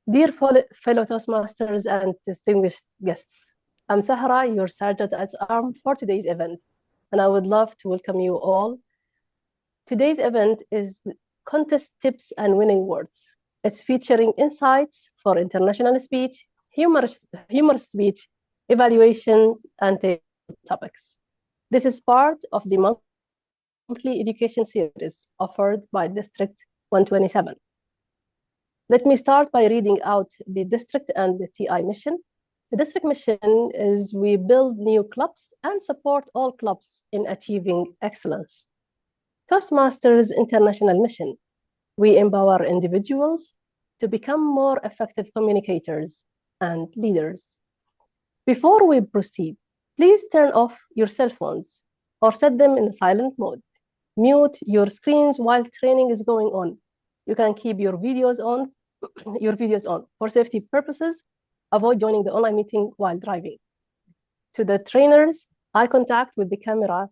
Dear fellow Toastmasters and distinguished guests, I'm Sahra, your Sergeant at Arms for today's event, and I would love to welcome you all. Today's event is Contest Tips and Winning Words. It's featuring insights for international speech, humorous speech, evaluations, and table topics. This is part of the monthly education series offered by District 127. Let me start by reading out the district and the TI mission. The district mission is we build new clubs and support all clubs in achieving excellence. Toastmasters International Mission, we empower individuals to become more effective communicators and leaders. Before we proceed, please turn off your cell phones or set them in silent mode. Mute your screens while training is going on. You can keep your videos on for safety purposes. Avoid joining the online meeting while driving. To the trainers, eye contact with the camera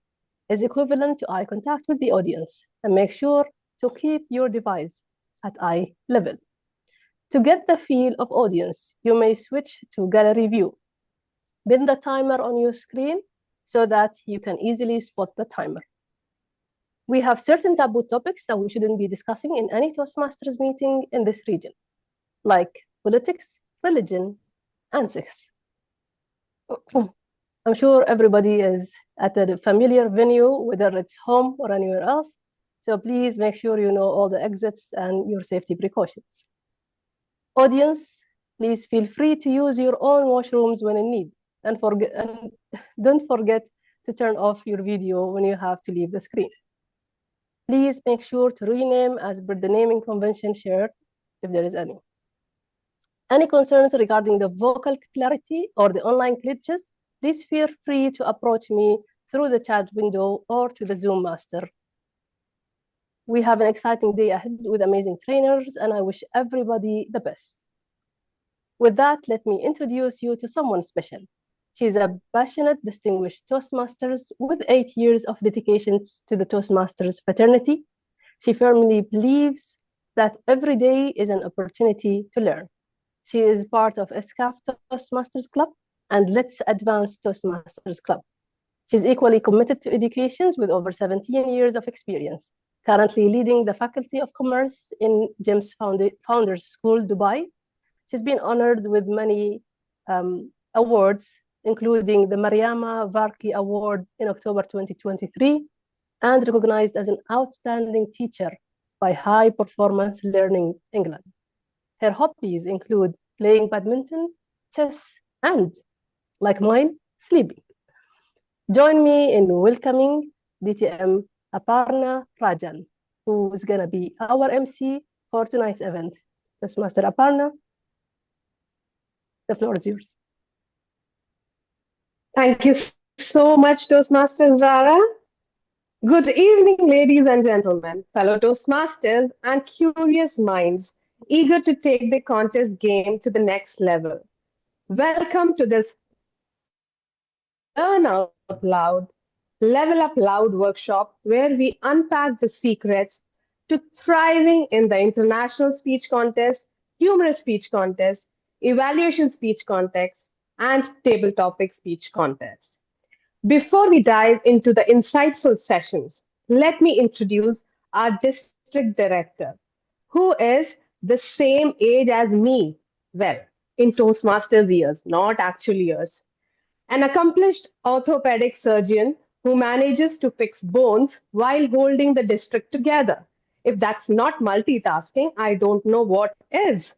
is equivalent to eye contact with the audience, and make sure to keep your device at eye level. To get the feel of audience, you may switch to gallery view. Pin the timer on your screen so that you can easily spot the timer. We have certain taboo topics that we shouldn't be discussing in any Toastmasters meeting in this region, like politics, religion, and sex. I'm sure everybody is at a familiar venue, whether it's home or anywhere else. So please make sure you know all the exits and your safety precautions. Audience, please feel free to use your own washrooms when in need. And don't forget to turn off your video when you have to leave the screen. Please make sure to rename as per the naming convention shared, if there is any. Any concerns regarding the vocal clarity or the online glitches, please feel free to approach me through the chat window or to the Zoom master. We have an exciting day ahead with amazing trainers, and I wish everybody the best. With that, let me introduce you to someone special. She's a passionate, distinguished Toastmasters with 8 years of dedication to the Toastmasters fraternity. She firmly believes that every day is an opportunity to learn. She is part of SCAF Toastmasters Club and Let's Advance Toastmasters Club. She's equally committed to education with over 17 years of experience, currently leading the Faculty of Commerce in GEMS Founders School, Dubai. She's been honored with many awards, including the Mariama Varki Award in October 2023, and recognized as an outstanding teacher by High Performance Learning England. Her hobbies include playing badminton, chess, and, like mine, sleeping. Join me in welcoming DTM Aparna Rajan, who is going to be our MC for tonight's event. Toastmaster Aparna, the floor is yours. Thank you so much, Toastmaster Zara. Good evening, ladies and gentlemen, fellow Toastmasters and curious minds eager to take the contest game to the next level. Welcome to this Learn Out Loud, Level Up Loud workshop where we unpack the secrets to thriving in the international speech contest, humorous speech contest, evaluation speech contest, and table topic speech contest. Before we dive into the insightful sessions, let me introduce our district director, who is the same age as me. Well, in Toastmasters years, not actual years. An accomplished orthopedic surgeon who manages to fix bones while holding the district together. If that's not multitasking, I don't know what is.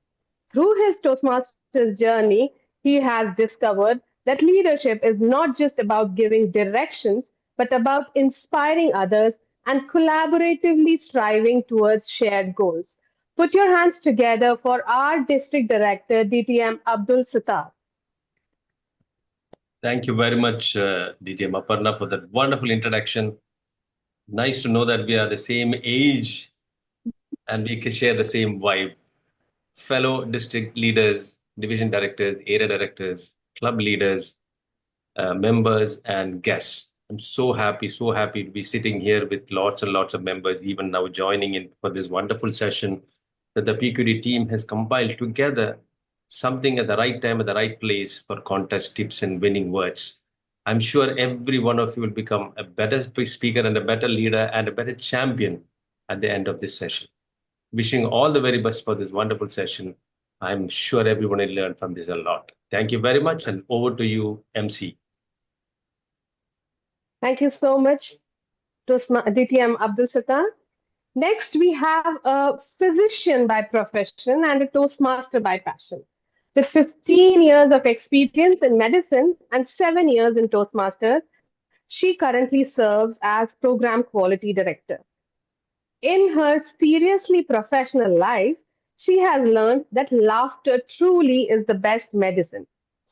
Through his Toastmasters journey, he has discovered that leadership is not just about giving directions, but about inspiring others and collaboratively striving towards shared goals. Put your hands together for our District Director, DTM Abdul Sathar. Thank you very much, DTM Aparna, for that wonderful introduction. Nice to know that we are the same age and we can share the same vibe. Fellow district leaders, division directors, area directors, club leaders, members, and guests. I'm so happy to be sitting here with lots and lots of members, even now joining in for this wonderful session. that the PQD team has compiled together something at the right time, at the right place for contest tips and winning words. I'm sure every one of you will become a better speaker and a better leader and a better champion at the end of this session. Wishing all the very best for this wonderful session. I'm sure everyone will learn from this a lot. Thank you very much, and over to you, MC. Thank you so much, DTM Abdul Satar. Next, we have a physician by profession and a Toastmaster by passion. With 15 years of experience in medicine and 7 years in Toastmasters, she currently serves as Program Quality Director. In her seriously professional life, she has learned that laughter truly is the best medicine,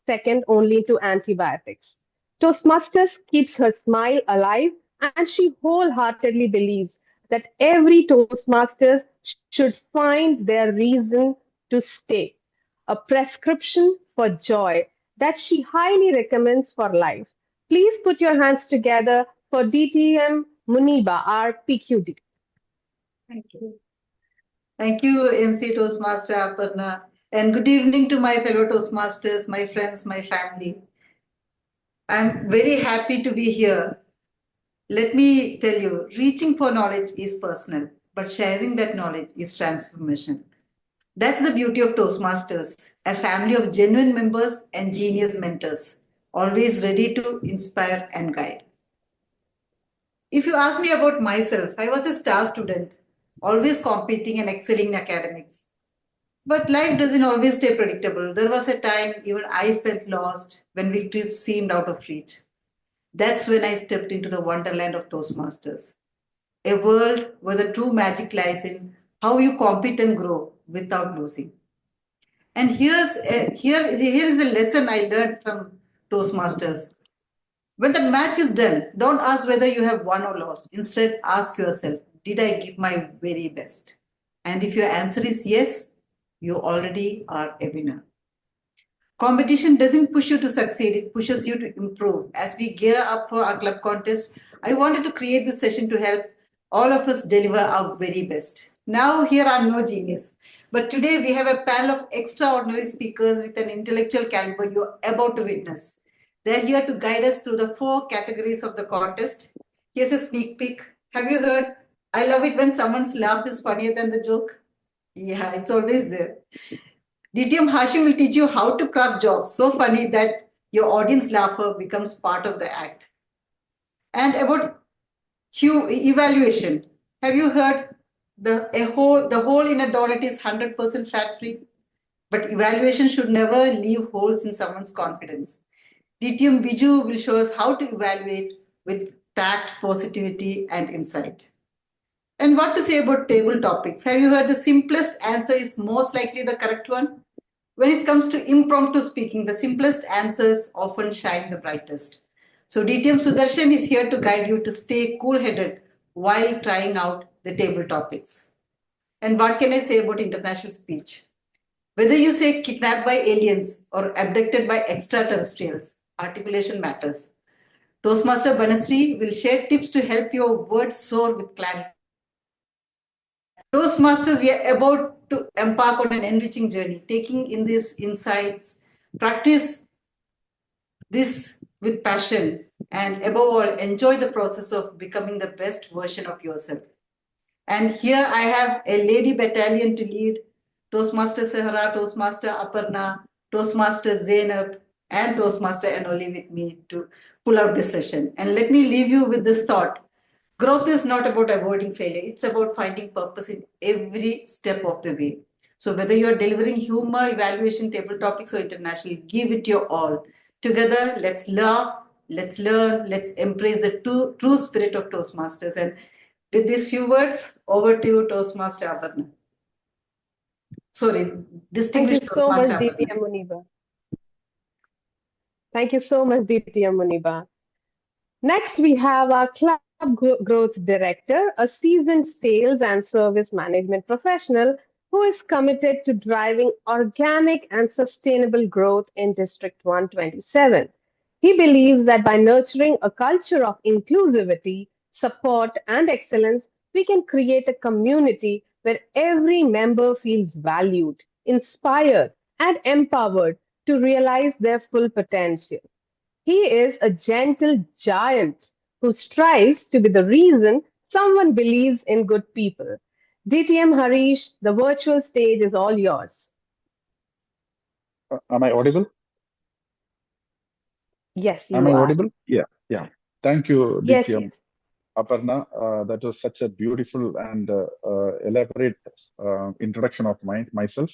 second only to antibiotics. Toastmasters keeps her smile alive, and she wholeheartedly believes that every Toastmasters should find their reason to stay, a prescription for joy that she highly recommends for life. Please put your hands together for DTM Muneeba, our PQD. Thank you. Thank you, MC Toastmaster Aparna. And good evening to my fellow Toastmasters, my friends, my family. I'm very happy to be here. Let me tell you, reaching for knowledge is personal, but sharing that knowledge is transformational. That's the beauty of Toastmasters, a family of genuine members and genius mentors, always ready to inspire and guide. If you ask me about myself, I was a star student, always competing and excelling in academics. But life doesn't always stay predictable. There was a time even I felt lost when victories seemed out of reach. That's when I stepped into the wonderland of Toastmasters, a world where the true magic lies in how you compete and grow without losing. And here is a lesson I learned from Toastmasters. When the match is done, don't ask whether you have won or lost. Instead, ask yourself, did I give my very best? And if your answer is yes, you already are a winner. Competition doesn't push you to succeed, it pushes you to improve. As we gear up for our club contest, I wanted to create this session to help all of us deliver our very best. Now, here I'm no genius, but today we have a panel of extraordinary speakers with an intellectual caliber you're about to witness. They're here to guide us through the 4 categories of the contest. Here's a sneak peek. Have you heard? I love it when someone's laugh is funnier than the joke. Yeah, it's always there. DTM Hashim will teach you how to craft jokes so funny that your audience laughter becomes part of the act. And about evaluation. Have you heard the hole in a donut is 100% fat-free? But evaluation should never leave holes in someone's confidence. DTM Biju will show us how to evaluate with tact, positivity, and insight. And what to say about table topics? Have you heard the simplest answer is most likely the correct one? When it comes to impromptu speaking, the simplest answers often shine the brightest. So DTM Sudarshan is here to guide you to stay cool-headed while trying out the table topics. And what can I say about international speech? Whether you say kidnapped by aliens or abducted by extraterrestrials, articulation matters. Toastmaster Banasri will share tips to help your words soar with clarity. Toastmasters, we are about to embark on an enriching journey, taking in these insights, practice this with passion, and above all, enjoy the process of becoming the best version of yourself. And here I have a lady battalion to lead: Toastmaster Sahra, Toastmaster Aparna, Toastmaster Zaynab, and Toastmaster Anaouli with me to pull out this session. And let me leave you with this thought. Growth is not about avoiding failure. It's about finding purpose in every step of the way. So whether you're delivering humor, evaluation, table topics, or international, give it your all. Together, let's laugh, let's learn, let's embrace the true spirit of Toastmasters. And with these few words, over to you, Toastmaster Aparna. Sorry, distinguished Thank you so much, Toastmaster DTM Aparna. Muneeba. Thank you so much, DTM Muneeba. Next, we have our Club Growth Director, a seasoned sales and service management professional who is committed to driving organic and sustainable growth in District 127. He believes that by nurturing a culture of inclusivity, support, and excellence, we can create a community where every member feels valued, inspired, and empowered to realize their full potential. He is a gentle giant who strives to be the reason someone believes in good people. DTM Harish, the virtual stage is all yours. Am I audible? Yes, Am you I are. audible? Yeah, yeah. Thank you, Yes, DTM yes. Aparna. That was such a beautiful and elaborate introduction of myself.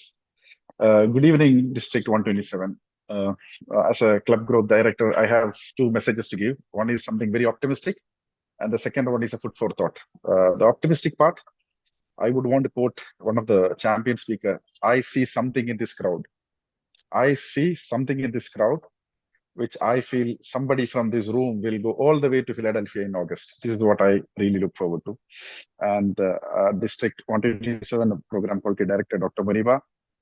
Good evening, District 127. Uh, as a club growth director, I have two messages to give. One is something very optimistic, and the second one is a food for thought. The optimistic part, I would want to quote one of the champion speaker. I see something in this crowd. I see something in this crowd which I feel somebody from this room will go all the way to Philadelphia in August. This is what I really look forward to. And District 127 Program Quality Director, Dr. Muneeba,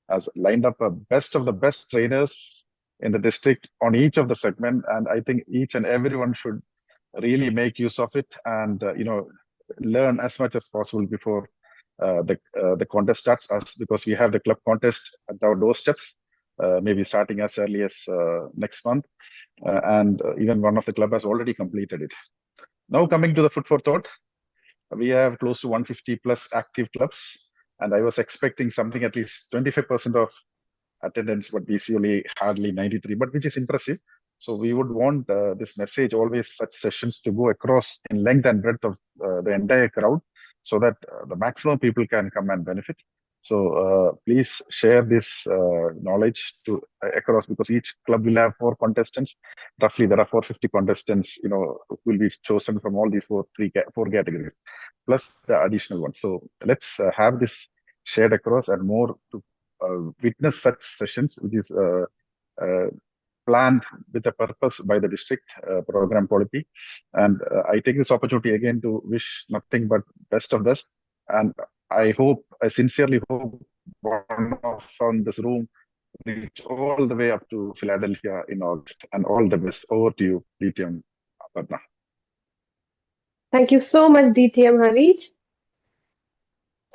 has lined up a best of the best trainers in the district on each of the segment. And I think each and everyone should really make use of it and, learn as much as possible before the contest starts us, because we have the club contest at our doorsteps, maybe starting as early as next month. And even one of the club has already completed it. Now coming to the food for thought, we have close to 150 plus active clubs, and I was expecting something at least 25% of attendance, but we see only hardly 93, but which is impressive. So we would want this message, always such sessions to go across in length and breadth of the entire crowd, so that the maximum people can come and benefit. So please share this knowledge to across, because each club will have 4 contestants. Roughly, there are 450 contestants. Who will be chosen from all these four categories, plus the additional ones. So let's have this shared across and more to witness such sessions, which is uh, planned with a purpose by the district program quality. And I take this opportunity again to wish nothing but best of best. And I sincerely hope one of on this room reach all the way up to Philadelphia in August. And all the best. Over to you, DTM Aparna. Thank you so much, DTM Harish.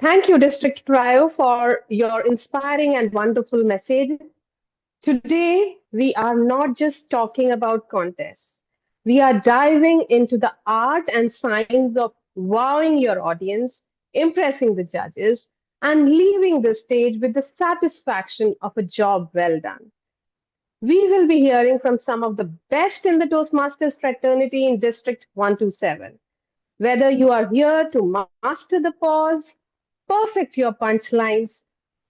Thank you, District Prio, for your inspiring and wonderful message. Today, we are not just talking about contests. We are diving into the art and science of wowing your audience, impressing the judges, and leaving the stage with the satisfaction of a job well done. We will be hearing from some of the best in the Toastmasters fraternity in District 127. Whether you are here to master the pause, perfect your punchlines,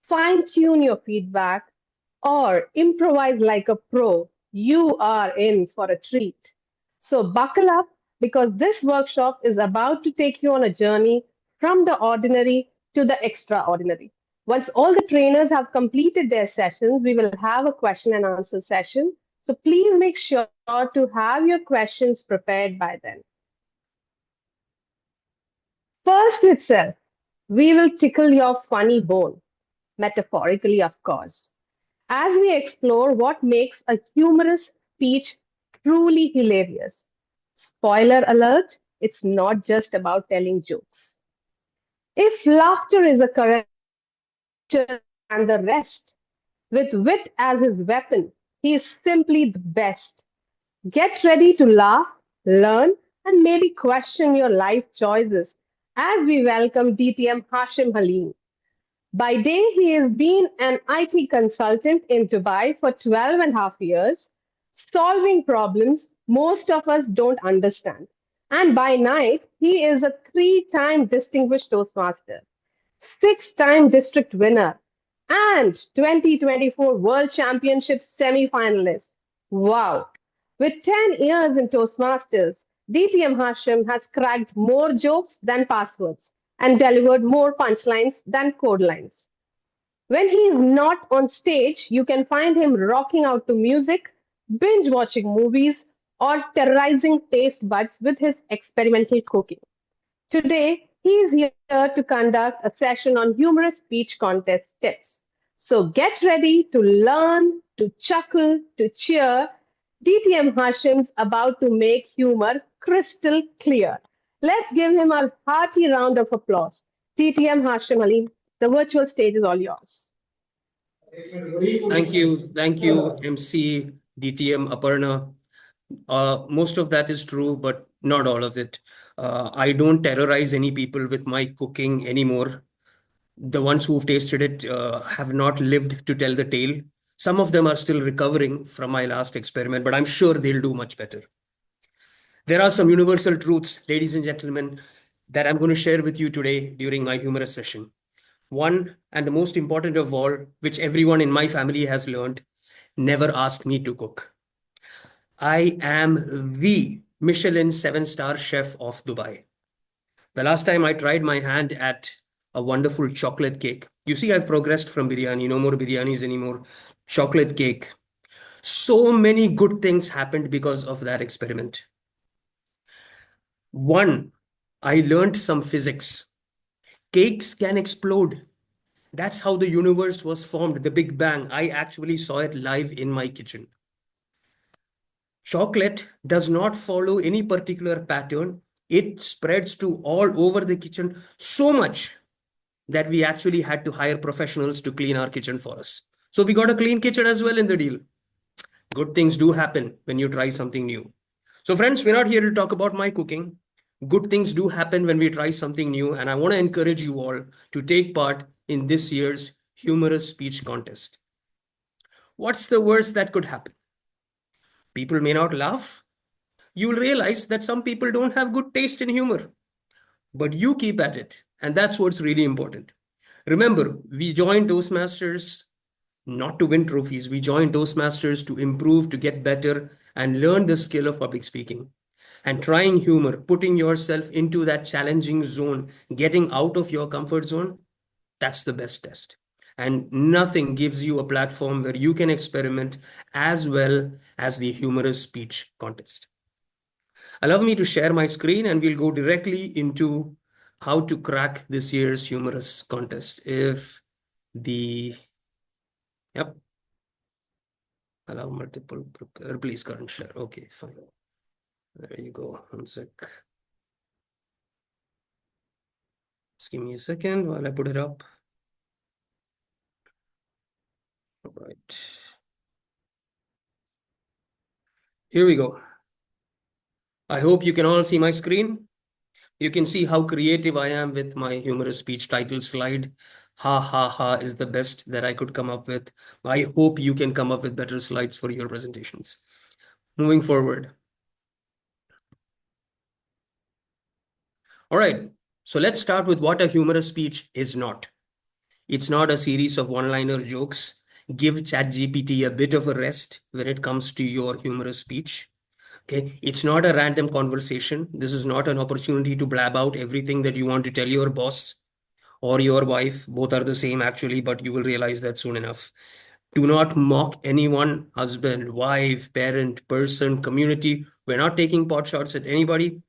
fine tune your feedback, or improvise like a pro, you are in for a treat. So buckle up, because this workshop is about to take you on a journey from the ordinary to the extraordinary. Once all the trainers have completed their sessions, we will have a question and answer session. So please make sure to have your questions prepared by then. First itself, we will tickle your funny bone, metaphorically, of course, as we explore what makes a humorous speech truly hilarious. Spoiler alert, it's not just about telling jokes. If laughter is a currency and the rest, with wit as his weapon, he is simply the best. Get ready to laugh, learn, and maybe question your life choices as we welcome DTM Hashim Haleem. By day, he has been an IT consultant in Dubai for 12 and a half years, solving problems most of us don't understand. And by night, he is a 3-time distinguished Toastmaster, 6-time district winner, and 2024 World Championship semi-finalist. Wow! With 10 years in Toastmasters, DTM Hashim has cracked more jokes than passwords and delivered more punchlines than code lines. When he is not on stage, you can find him rocking out to music, binge watching movies, or terrorizing taste buds with his experimental cooking. Today, he is here to conduct a session on humorous speech contest tips. So get ready to learn, to chuckle, to cheer. DTM Hashim's about to make humor crystal clear. Let's give him a hearty round of applause. TTM Hashim Haleem, the virtual stage is all yours. Thank you, MC, DTM, Aparna. Most of that is true, but not all of it. I don't terrorize any people with my cooking anymore. The ones who've tasted it have not lived to tell the tale. Some of them are still recovering from my last experiment, but I'm sure they'll do much better. There are some universal truths, ladies and gentlemen, that I'm going to share with you today during my humorous session. One, and the most important of all, which everyone in my family has learned, never ask me to cook. I am the Michelin 7-star chef of Dubai. The last time I tried my hand at a wonderful chocolate cake. You see, I've progressed from biryani, no more biryanis anymore. Chocolate cake. So many good things happened because of that experiment. One, I learned some physics. Cakes can explode. That's how the universe was formed, the Big Bang. I actually saw it live in my kitchen. Chocolate does not follow any particular pattern. It spreads to all over the kitchen so much that we actually had to hire professionals to clean our kitchen for us. So we got a clean kitchen as well in the deal. Good things do happen when you try something new. So friends, we're not here to talk about my cooking. Good things do happen when we try something new, and I want to encourage you all to take part in this year's humorous speech contest. What's the worst that could happen? People may not laugh. You will realize that some people don't have good taste in humor, but you keep at it, and that's what's really important. Remember, we joined Toastmasters not to win trophies. We joined Toastmasters to improve, to get better, and learn the skill of public speaking. And trying humor, putting yourself into that challenging zone, getting out of your comfort zone, that's the best test. And nothing gives you a platform where you can experiment as well as the humorous speech contest. Allow me to share my screen and we'll go directly into how to crack this year's humorous contest. If the, yep, allow multiple, prepare, please current share. Okay, fine. There you go, 1 sec. Just give me a second while I put it up. All right. Here we go. I hope you can all see my screen. You can see how creative I am with my humorous speech title slide. Ha ha ha is the best that I could come up with. I hope you can come up with better slides for your presentations. Moving forward. All right, so let's start with what a humorous speech is not. It's not a series of one-liner jokes. Give ChatGPT a bit of a rest when it comes to your humorous speech. Okay, it's not a random conversation. This is not an opportunity to blab out everything that you want to tell your boss or your wife. Both are the same actually, but you will realize that soon enough. Do not mock anyone, husband, wife, parent, person, community. We're not taking pot shots at anybody.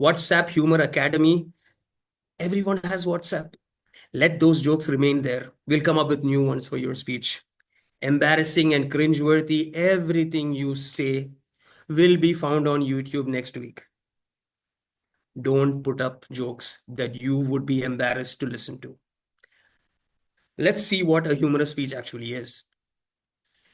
WhatsApp Humor Academy. Everyone has WhatsApp. Let those jokes remain there. We'll come up with new ones for your speech. Embarrassing and cringeworthy, everything you say will be found on YouTube next week. Don't put up jokes that you would be embarrassed to listen to. Let's see what a humorous speech actually is.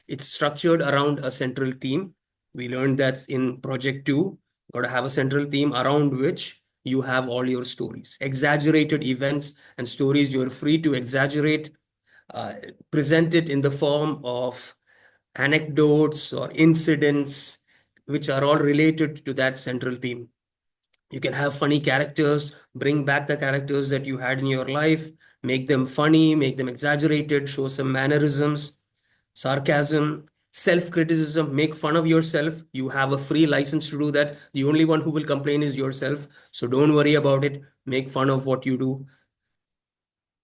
It's structured around a central theme. We learned that in project 2, got to have a central theme around which you have all your stories. Exaggerated events and stories you're free to exaggerate, present it in the form of anecdotes or incidents, which are all related to that central theme. You can have funny characters, bring back the characters that you had in your life, make them funny, make them exaggerated, show some mannerisms, sarcasm, self-criticism, make fun of yourself. You have a free license to do that. The only one who will complain is yourself. So don't worry about it. Make fun of what you do.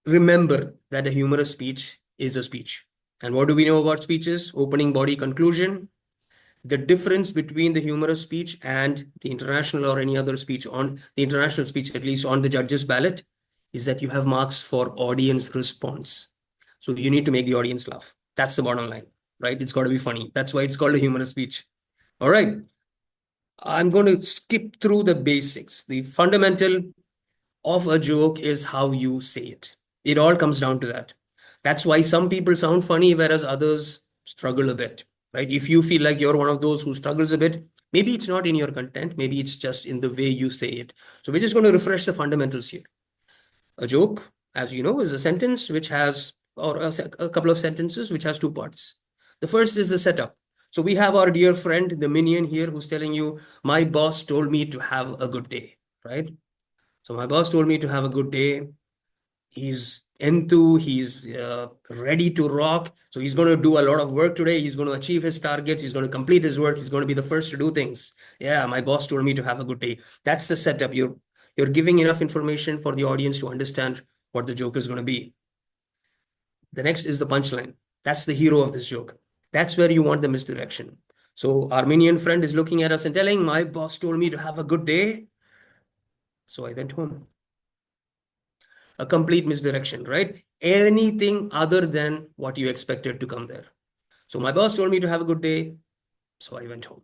Remember that a humorous speech is a speech. And what do we know about speeches? Opening, body, conclusion. The difference between the humorous speech and the international or any other speech, on the international speech, at least on the judge's ballot, is that you have marks for audience response. So you need to make the audience laugh. That's the bottom line, right? It's got to be funny. That's why it's called a humorous speech. All right. I'm going to skip through the basics. The fundamental of a joke is how you say it. It all comes down to that. That's why some people sound funny, whereas others struggle a bit, right? If you feel like you're one of those who struggles a bit, maybe it's not in your content, maybe it's just in the way you say it. So we're just going to refresh the fundamentals here. A joke, as you know, is a sentence which has, or a couple of sentences which has two parts. The first is the setup. So we have our dear friend, the minion here, who's telling you, my boss told me to have a good day, right? So my boss told me to have a good day. He's he's ready to rock. So he's going to do a lot of work today. He's going to achieve his targets. He's going to complete his work. He's going to be the first to do things. Yeah, my boss told me to have a good day. That's the setup. You're giving enough information for the audience to understand what the joke is going to be. The next is the punchline. That's the hero of this joke. That's where you want the misdirection. So our minion friend is looking at us and telling, my boss told me to have a good day. So I went home. A complete misdirection, right? Anything other than what you expected to come there. So my boss told me to have a good day, so I went home.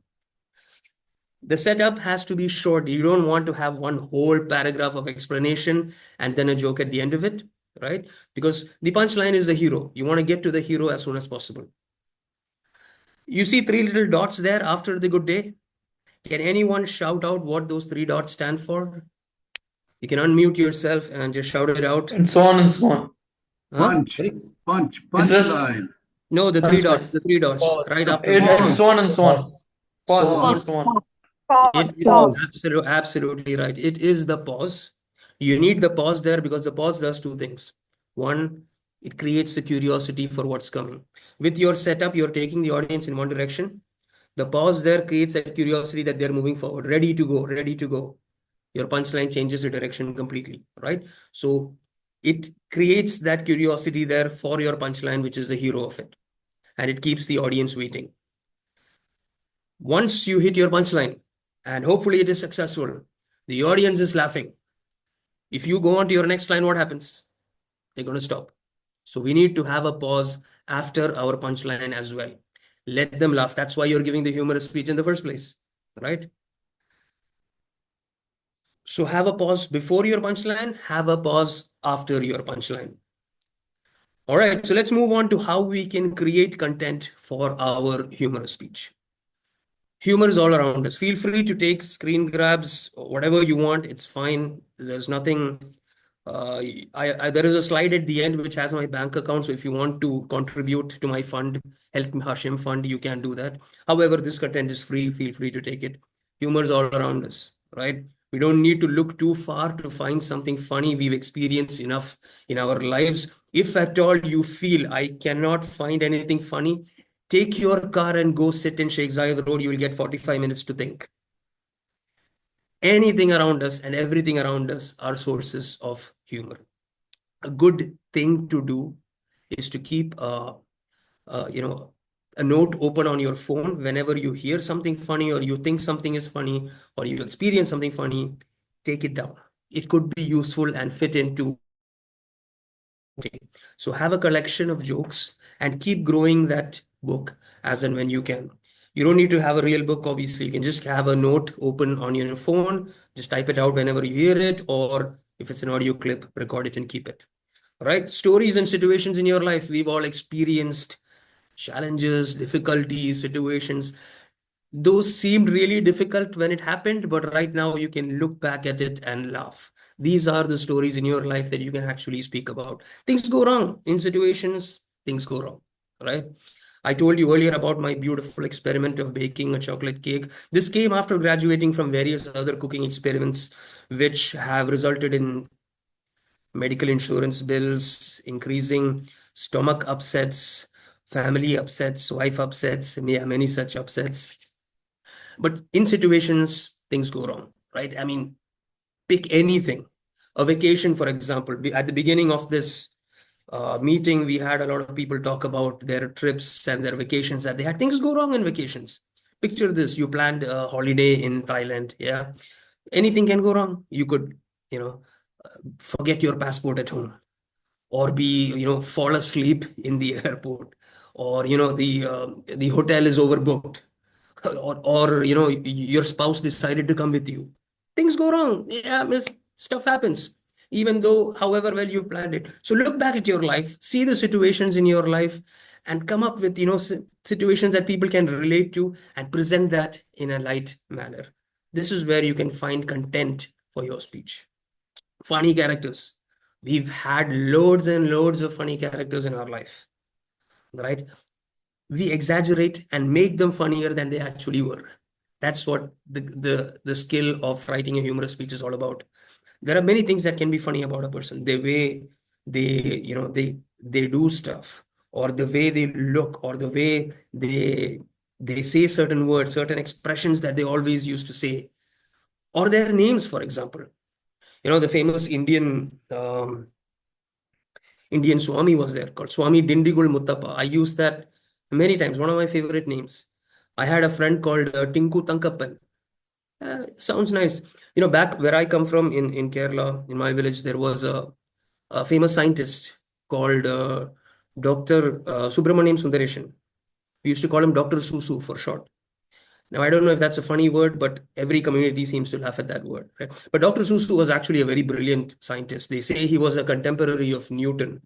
The setup has to be short. You don't want to have one whole paragraph of explanation and then a joke at the end of it, right? Because the punchline is the hero. You want to get to the hero as soon as possible. You see three little dots there after the good day? Can anyone shout out what those three dots stand for? You can unmute yourself and just shout it out. And so on and so on. Huh? It's just Punchline. No, the three dots, Pause. right after and the so on and so on. Pause So and so on. It is Pause. absolutely right. It is the pause. You need the pause there because the pause does two things. One, it creates the curiosity for what's coming. With your setup, you're taking the audience in one direction. The pause there creates a curiosity that they're moving forward, ready to go, ready to go. Your punchline changes the direction completely, right? So it creates that curiosity there for your punchline, which is the hero of it. And it keeps the audience waiting. Once you hit your punchline, and hopefully it is successful, the audience is laughing. If you go on to your next line, what happens? They're going to stop. So we need to have a pause after our punchline as well. Let them laugh. That's why you're giving the humorous speech in the first place, right? So have a pause before your punchline, have a pause after your punchline. All right, so let's move on to how we can create content for our humorous speech. Humor is all around us. Feel free to take screen grabs, whatever you want. It's fine. There's nothing. There is a slide at the end which has my bank account. So if you want to contribute to my fund, Help Hashim Fund, you can do that. However, this content is free. Feel free to take it. Humor is all around us, right? We don't need to look too far to find something funny. We've experienced enough in our lives. If at all you feel I cannot find anything funny, take your car and go sit in Sheikh Zayed Road. You will get 45 minutes to think. Anything around us and everything around us are sources of humor. A good thing to do is to keep a note open on your phone whenever you hear something funny or you think something is funny or you experience something funny, take it down. It could be useful and fit into. So have a collection of jokes and keep growing that book as and when you can. You don't need to have a real book, obviously. You can just have a note open on your phone, just type it out whenever you hear it, or if it's an audio clip, record it and keep it. Right? Stories and situations in your life, we've all experienced challenges, difficulties, situations. Those seemed really difficult when it happened, but right now you can look back at it and laugh. These are the stories in your life that you can actually speak about. Things go wrong in situations, things go wrong, right? I told you earlier about my beautiful experiment of baking a chocolate cake. This came after graduating from various other cooking experiments, which have resulted in medical insurance bills increasing, stomach upsets, family upsets, wife upsets, many such upsets. But in situations, things go wrong, right? I mean, pick anything. A vacation, for example. At the beginning of this meeting, we had a lot of people talk about their trips and their vacations that they had. Things go wrong in vacations. Picture this, you planned a holiday in Thailand, yeah? Anything can go wrong. You could, forget your passport at home or fall asleep in the airport or, the hotel is overbooked or your spouse decided to come with you. Things go wrong. Yeah, stuff happens. even though however well you've planned it. So look back at your life, see the situations in your life, and come up with, situations that people can relate to and present that in a light manner. This is where you can find content for your speech. Funny characters. We've had loads and loads of funny characters in our life, right? We exaggerate and make them funnier than they actually were. That's what the skill of writing a humorous speech is all about. There are many things that can be funny about a person. The way they do stuff, or the way they look, or the way they say certain words, certain expressions that they always used to say, or their names, for example. The famous Indian Swami was there, called Swami Dindigul Muttappa. I used that many times. One of my favorite names. I had a friend called Tinku Tankappan. Sounds nice. Back where I come from in Kerala, in my village, there was a famous scientist called Dr. Subramaniam Sundareshan. We used to call him Dr. Susu for short. Now, I don't know if that's a funny word, but every community seems to laugh at that word, right? But Dr. Susu was actually a very brilliant scientist. They say he was a contemporary of Newton.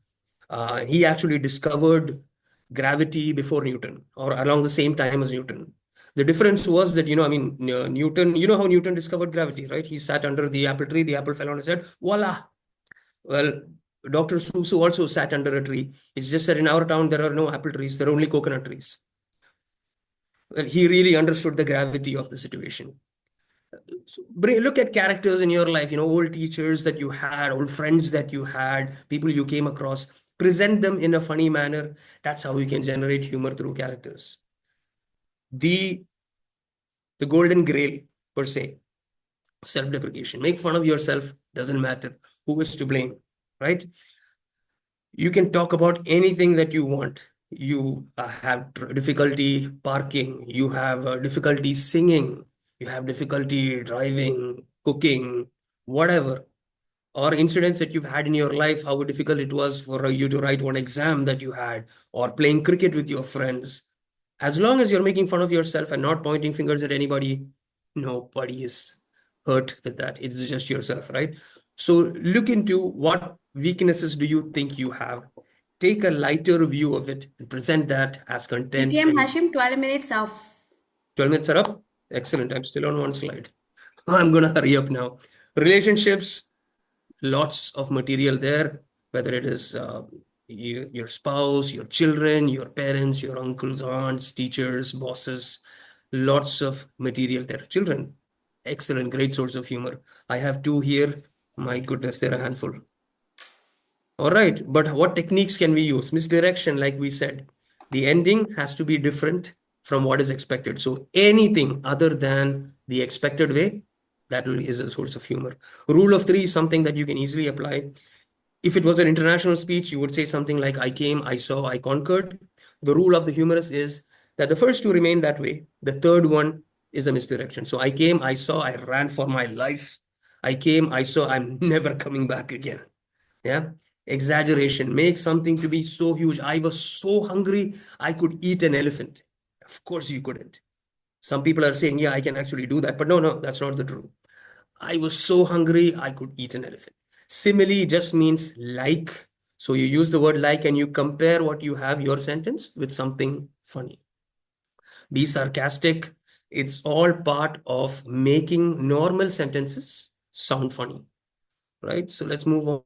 He actually discovered gravity before Newton, or around the same time as Newton. The difference was that, Newton, how Newton discovered gravity, right? He sat under the apple tree, the apple fell on his head, voila. Well, Dr. Susu also sat under a tree. It's just that in our town, there are no apple trees, there are only coconut trees. Well, he really understood the gravity of the situation. So look at characters in your life, old teachers that you had, old friends that you had, people you came across. Present them in a funny manner. That's how you can generate humor through characters. The golden grail, per se, self-deprecation. Make fun of yourself, doesn't matter who is to blame, right? You can talk about anything that you want. You have difficulty parking, you have difficulty singing, you have difficulty driving, cooking, whatever, or incidents that you've had in your life, how difficult it was for you to write one exam that you had, or playing cricket with your friends. As long as you're making fun of yourself and not pointing fingers at anybody, nobody is hurt with that. It's just yourself, right? So look into what weaknesses do you think you have. Take a lighter view of it and present that as content. DTM Hashim, 12 minutes off. 12 minutes are up. Excellent. I'm still on one slide. I'm going to hurry up now. Relationships, lots of material there, whether it is your spouse, your children, your parents, your uncles, aunts, teachers, bosses, lots of material there. Children, excellent, great source of humor. I have two here. My goodness, they're a handful. All right, but what techniques can we use? Misdirection, like we said. The ending has to be different from what is expected. So anything other than the expected way, that is a source of humor. Rule of three is something that you can easily apply. If it was an international speech, you would say something like, I came, I saw, I conquered. The rule of the humorous is that the first two remain that way. The third one is a misdirection. So I came, I saw, I ran for my life. I came, I saw, I'm never coming back again. Yeah. Exaggeration, make something to be so huge. I was so hungry, I could eat an elephant. Of course you couldn't. Some people are saying, yeah, I can actually do that. But no, that's not the truth. I was so hungry, I could eat an elephant. Simile just means like. So you use the word like and you compare what you have, your sentence, with something funny. Be sarcastic. It's all part of making normal sentences sound funny, right? So let's move on.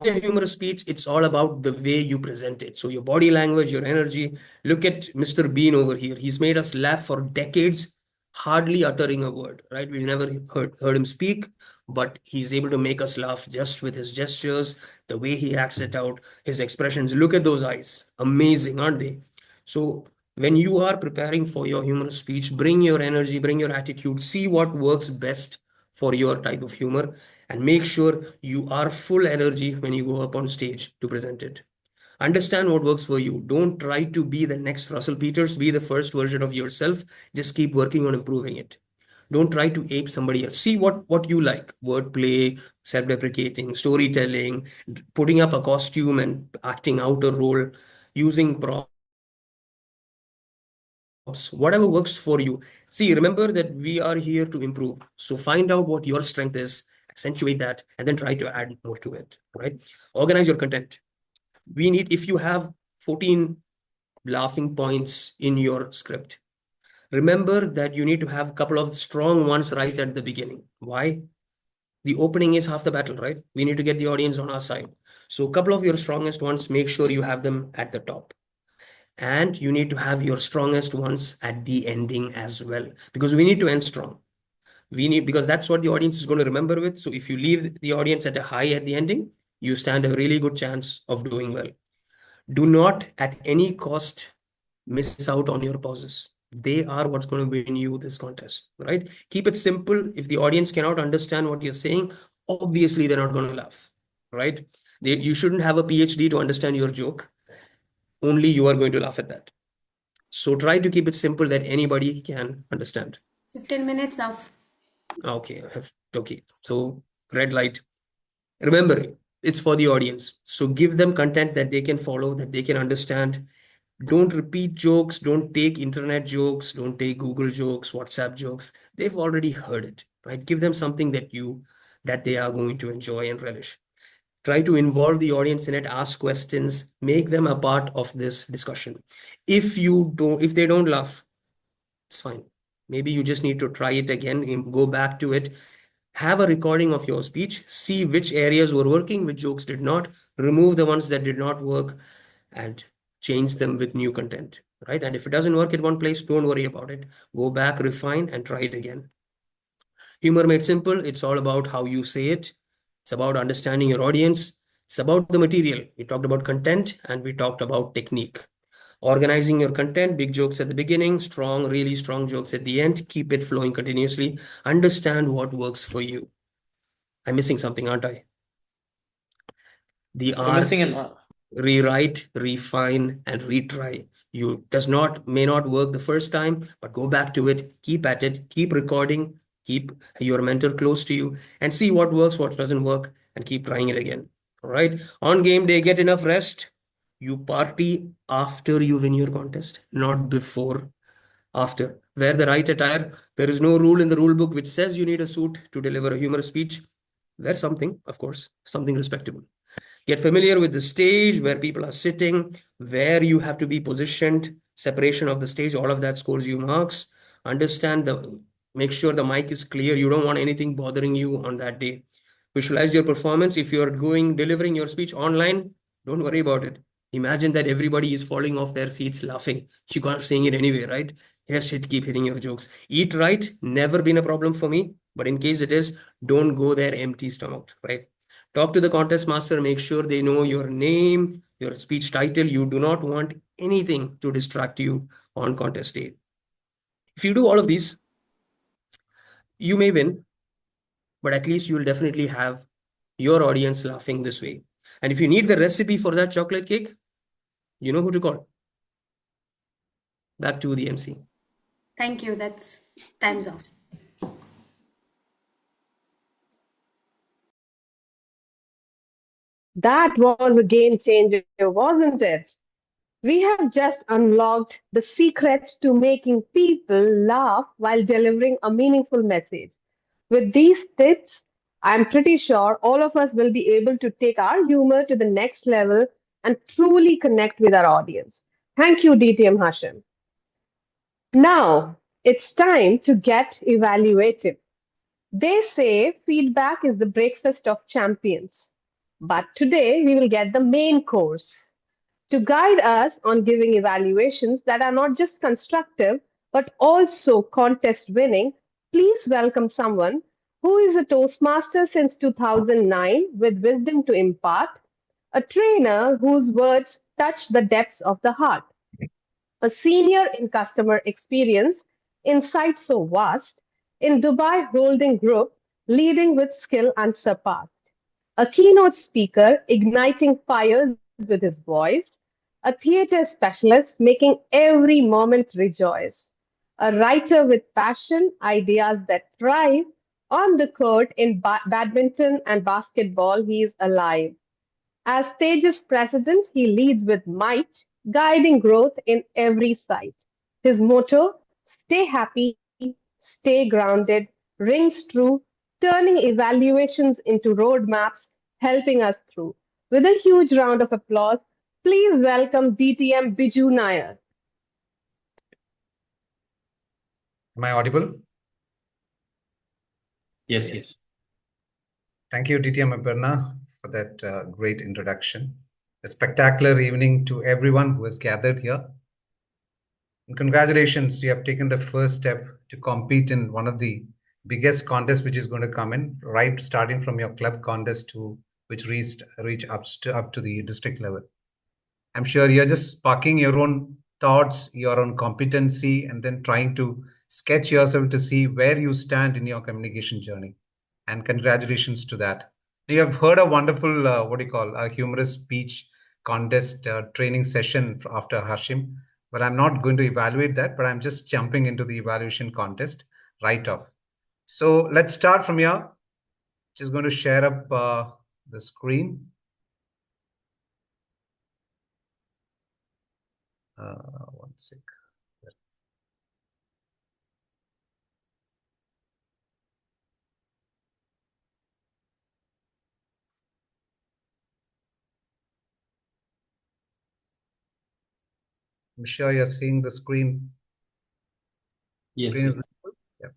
A humorous speech, it's all about the way you present it. So your body language, your energy. Look at Mr. Bean over here. He's made us laugh for decades, hardly uttering a word, right? We've never heard him speak, but he's able to make us laugh just with his gestures, the way he acts it out, his expressions. Look at those eyes. Amazing, aren't they? So when you are preparing for your humorous speech, bring your energy, bring your attitude, see what works best for your type of humor, and make sure you are full energy when you go up on stage to present it. Understand what works for you. Don't try to be the next Russell Peters, be the first version of yourself. Just keep working on improving it. Don't try to ape somebody else. See what you like. Wordplay, self-deprecating, storytelling, putting up a costume and acting out a role, using props, whatever works for you. See, remember that we are here to improve. So find out what your strength is, accentuate that, and then try to add more to it, right? Organize your content. If you have 14 laughing points in your script, remember that you need to have a couple of strong ones right at the beginning. Why? The opening is half the battle, right? We need to get the audience on our side. So a couple of your strongest ones, make sure you have them at the top. And you need to have your strongest ones at the ending as well, because we need to end strong. Because that's what the audience is going to remember with. So if you leave the audience at a high at the ending, you stand a really good chance of doing well. Do not at any cost miss out on your pauses. They are what's going to win you this contest, right? Keep it simple. If the audience cannot understand what you're saying, obviously they're not going to laugh, right? You shouldn't have a PhD to understand your joke. Only you are going to laugh at that. So try to keep it simple that anybody can understand. 15 minutes of. Okay, okay. So red light. Remember, it's for the audience. So give them content that they can follow, that they can understand. Don't repeat jokes. Don't take internet jokes. Don't take Google jokes, WhatsApp jokes. They've already heard it, right? Give them something that they are going to enjoy and relish. Try to involve the audience in it, ask questions, make them a part of this discussion. If they don't laugh, it's fine. Maybe you just need to try it again, go back to it, have a recording of your speech, see which areas were working, which jokes did not, remove the ones that did not work, and change them with new content, right? And if it doesn't work at one place, don't worry about it. Go back, refine, and try it again. Humor made simple. It's all about how you say it. It's about understanding your audience. It's about the material. We talked about content and we talked about technique. Organizing your content, big jokes at the beginning, really strong jokes at the end. Keep it flowing continuously. Understand what works for you. I'm missing something, aren't I? The You're R, missing an rewrite, refine, and retry. May not work the first time, but go back to it, keep at it, keep recording, keep your mentor close to you, and see what works, what doesn't work, and keep trying it again. All right. On game day, get enough rest. You party after you win your contest, not before. After. Wear the right attire. There is no rule in the rule book which says you need a suit to deliver a humorous speech. Wear something, of course, something respectable. Get familiar with the stage, where people are sitting, where you have to be positioned, separation of the stage, all of that scores you marks. Make sure the mic is clear. You don't want anything bothering you on that day. Visualize your performance. If you're delivering your speech online, don't worry about it. Imagine that everybody is falling off their seats laughing. You can't saying it anyway, right? Yes, shit, keep hitting your jokes. Eat right, never been a problem for me. But in case it is, don't go there empty stomach, right? Talk to the contest master, make sure they know your name, your speech title. You do not want anything to distract you on contest day. If you do all of these, you may win, but at least you will definitely have your audience laughing this way. And if you need the recipe for that chocolate cake, you know who to call. Back to the MC. Thank you. That's time's off. That was a game changer, wasn't it? We have just unlocked the secret to making people laugh while delivering a meaningful message. With these tips, I'm pretty sure all of us will be able to take our humor to the next level and truly connect with our audience. Thank you, DTM Hashim. Now, it's time to get evaluative. They say feedback is the breakfast of champions. But today we will get the main course to guide us on giving evaluations that are not just constructive but also contest winning. Please welcome someone who is a Toastmaster since 2009 with wisdom to impart, a trainer whose words touch the depths of the heart, a senior in customer experience, insight so vast, in Dubai Holding Group, leading with skill unsurpassed, a keynote speaker igniting fires with his voice, a theater specialist making every moment rejoice, a writer with passion, ideas that thrive. On the court in badminton and basketball, he is alive. As Tejas president, he leads with might, guiding growth in every site. His motto, stay happy, stay grounded, rings true turning evaluations into roadmaps, helping us through. With a huge round of applause, please welcome DTM Biju Nair. Am I audible? Yes. Thank you, DTM Aparna, for that great introduction. A spectacular evening to everyone who has gathered here. And congratulations, you have taken the first step to compete in one of the biggest contests which is going to come in, right starting from your club contest to which reach up to the district level. I'm sure you're just sparking your own thoughts, your own competency, and then trying to sketch yourself to see where you stand in your communication journey. And congratulations to that. You have heard a wonderful, a humorous speech contest training session after Hashim. But I'm not going to evaluate that, but I'm just jumping into the evaluation contest right off. So let's start from here. Just going to share up the screen. One sec. I'm sure you're seeing the screen. Yes. Yeah.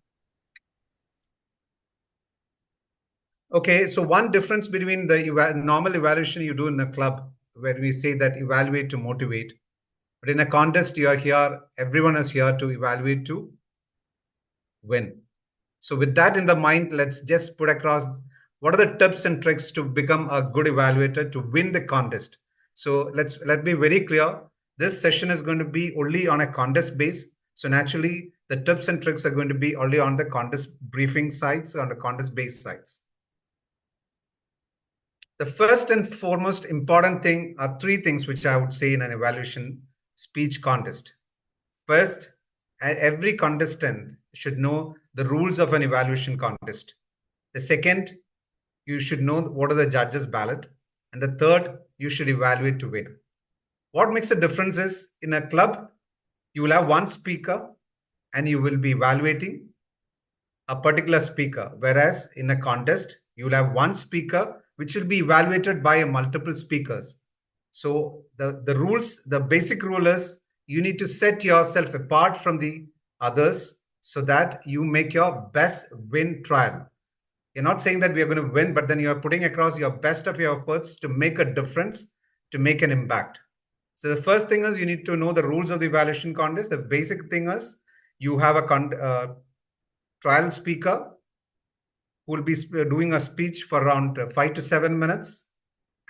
Okay, so one difference between the normal evaluation you do in a club, where we say that evaluate to motivate, but in a contest you are here, everyone is here to evaluate to win. So with that in the mind, let's just put across what are the tips and tricks to become a good evaluator to win the contest. So let me be very clear. This session is going to be only on a contest base. So naturally, the tips and tricks are going to be only on the contest briefing sites, on the contest base sites. The first and foremost important thing are three things which I would say in an evaluation speech contest. First, every contestant should know the rules of an evaluation contest. The second, you should know what are the judges' ballot. And the third, you should evaluate to win. What makes a difference is in a club, you will have one speaker and you will be evaluating a particular speaker. Whereas in a contest, you will have one speaker which will be evaluated by multiple speakers. So the rules, the basic rule is you need to set yourself apart from the others so that you make your best win trial. You're not saying that we are going to win, but then you're putting across your best of your efforts to make a difference, to make an impact. So the first thing is you need to know the rules of the evaluation contest. The basic thing is you have a trial speaker who will be doing a speech for around 5 to 7 minutes.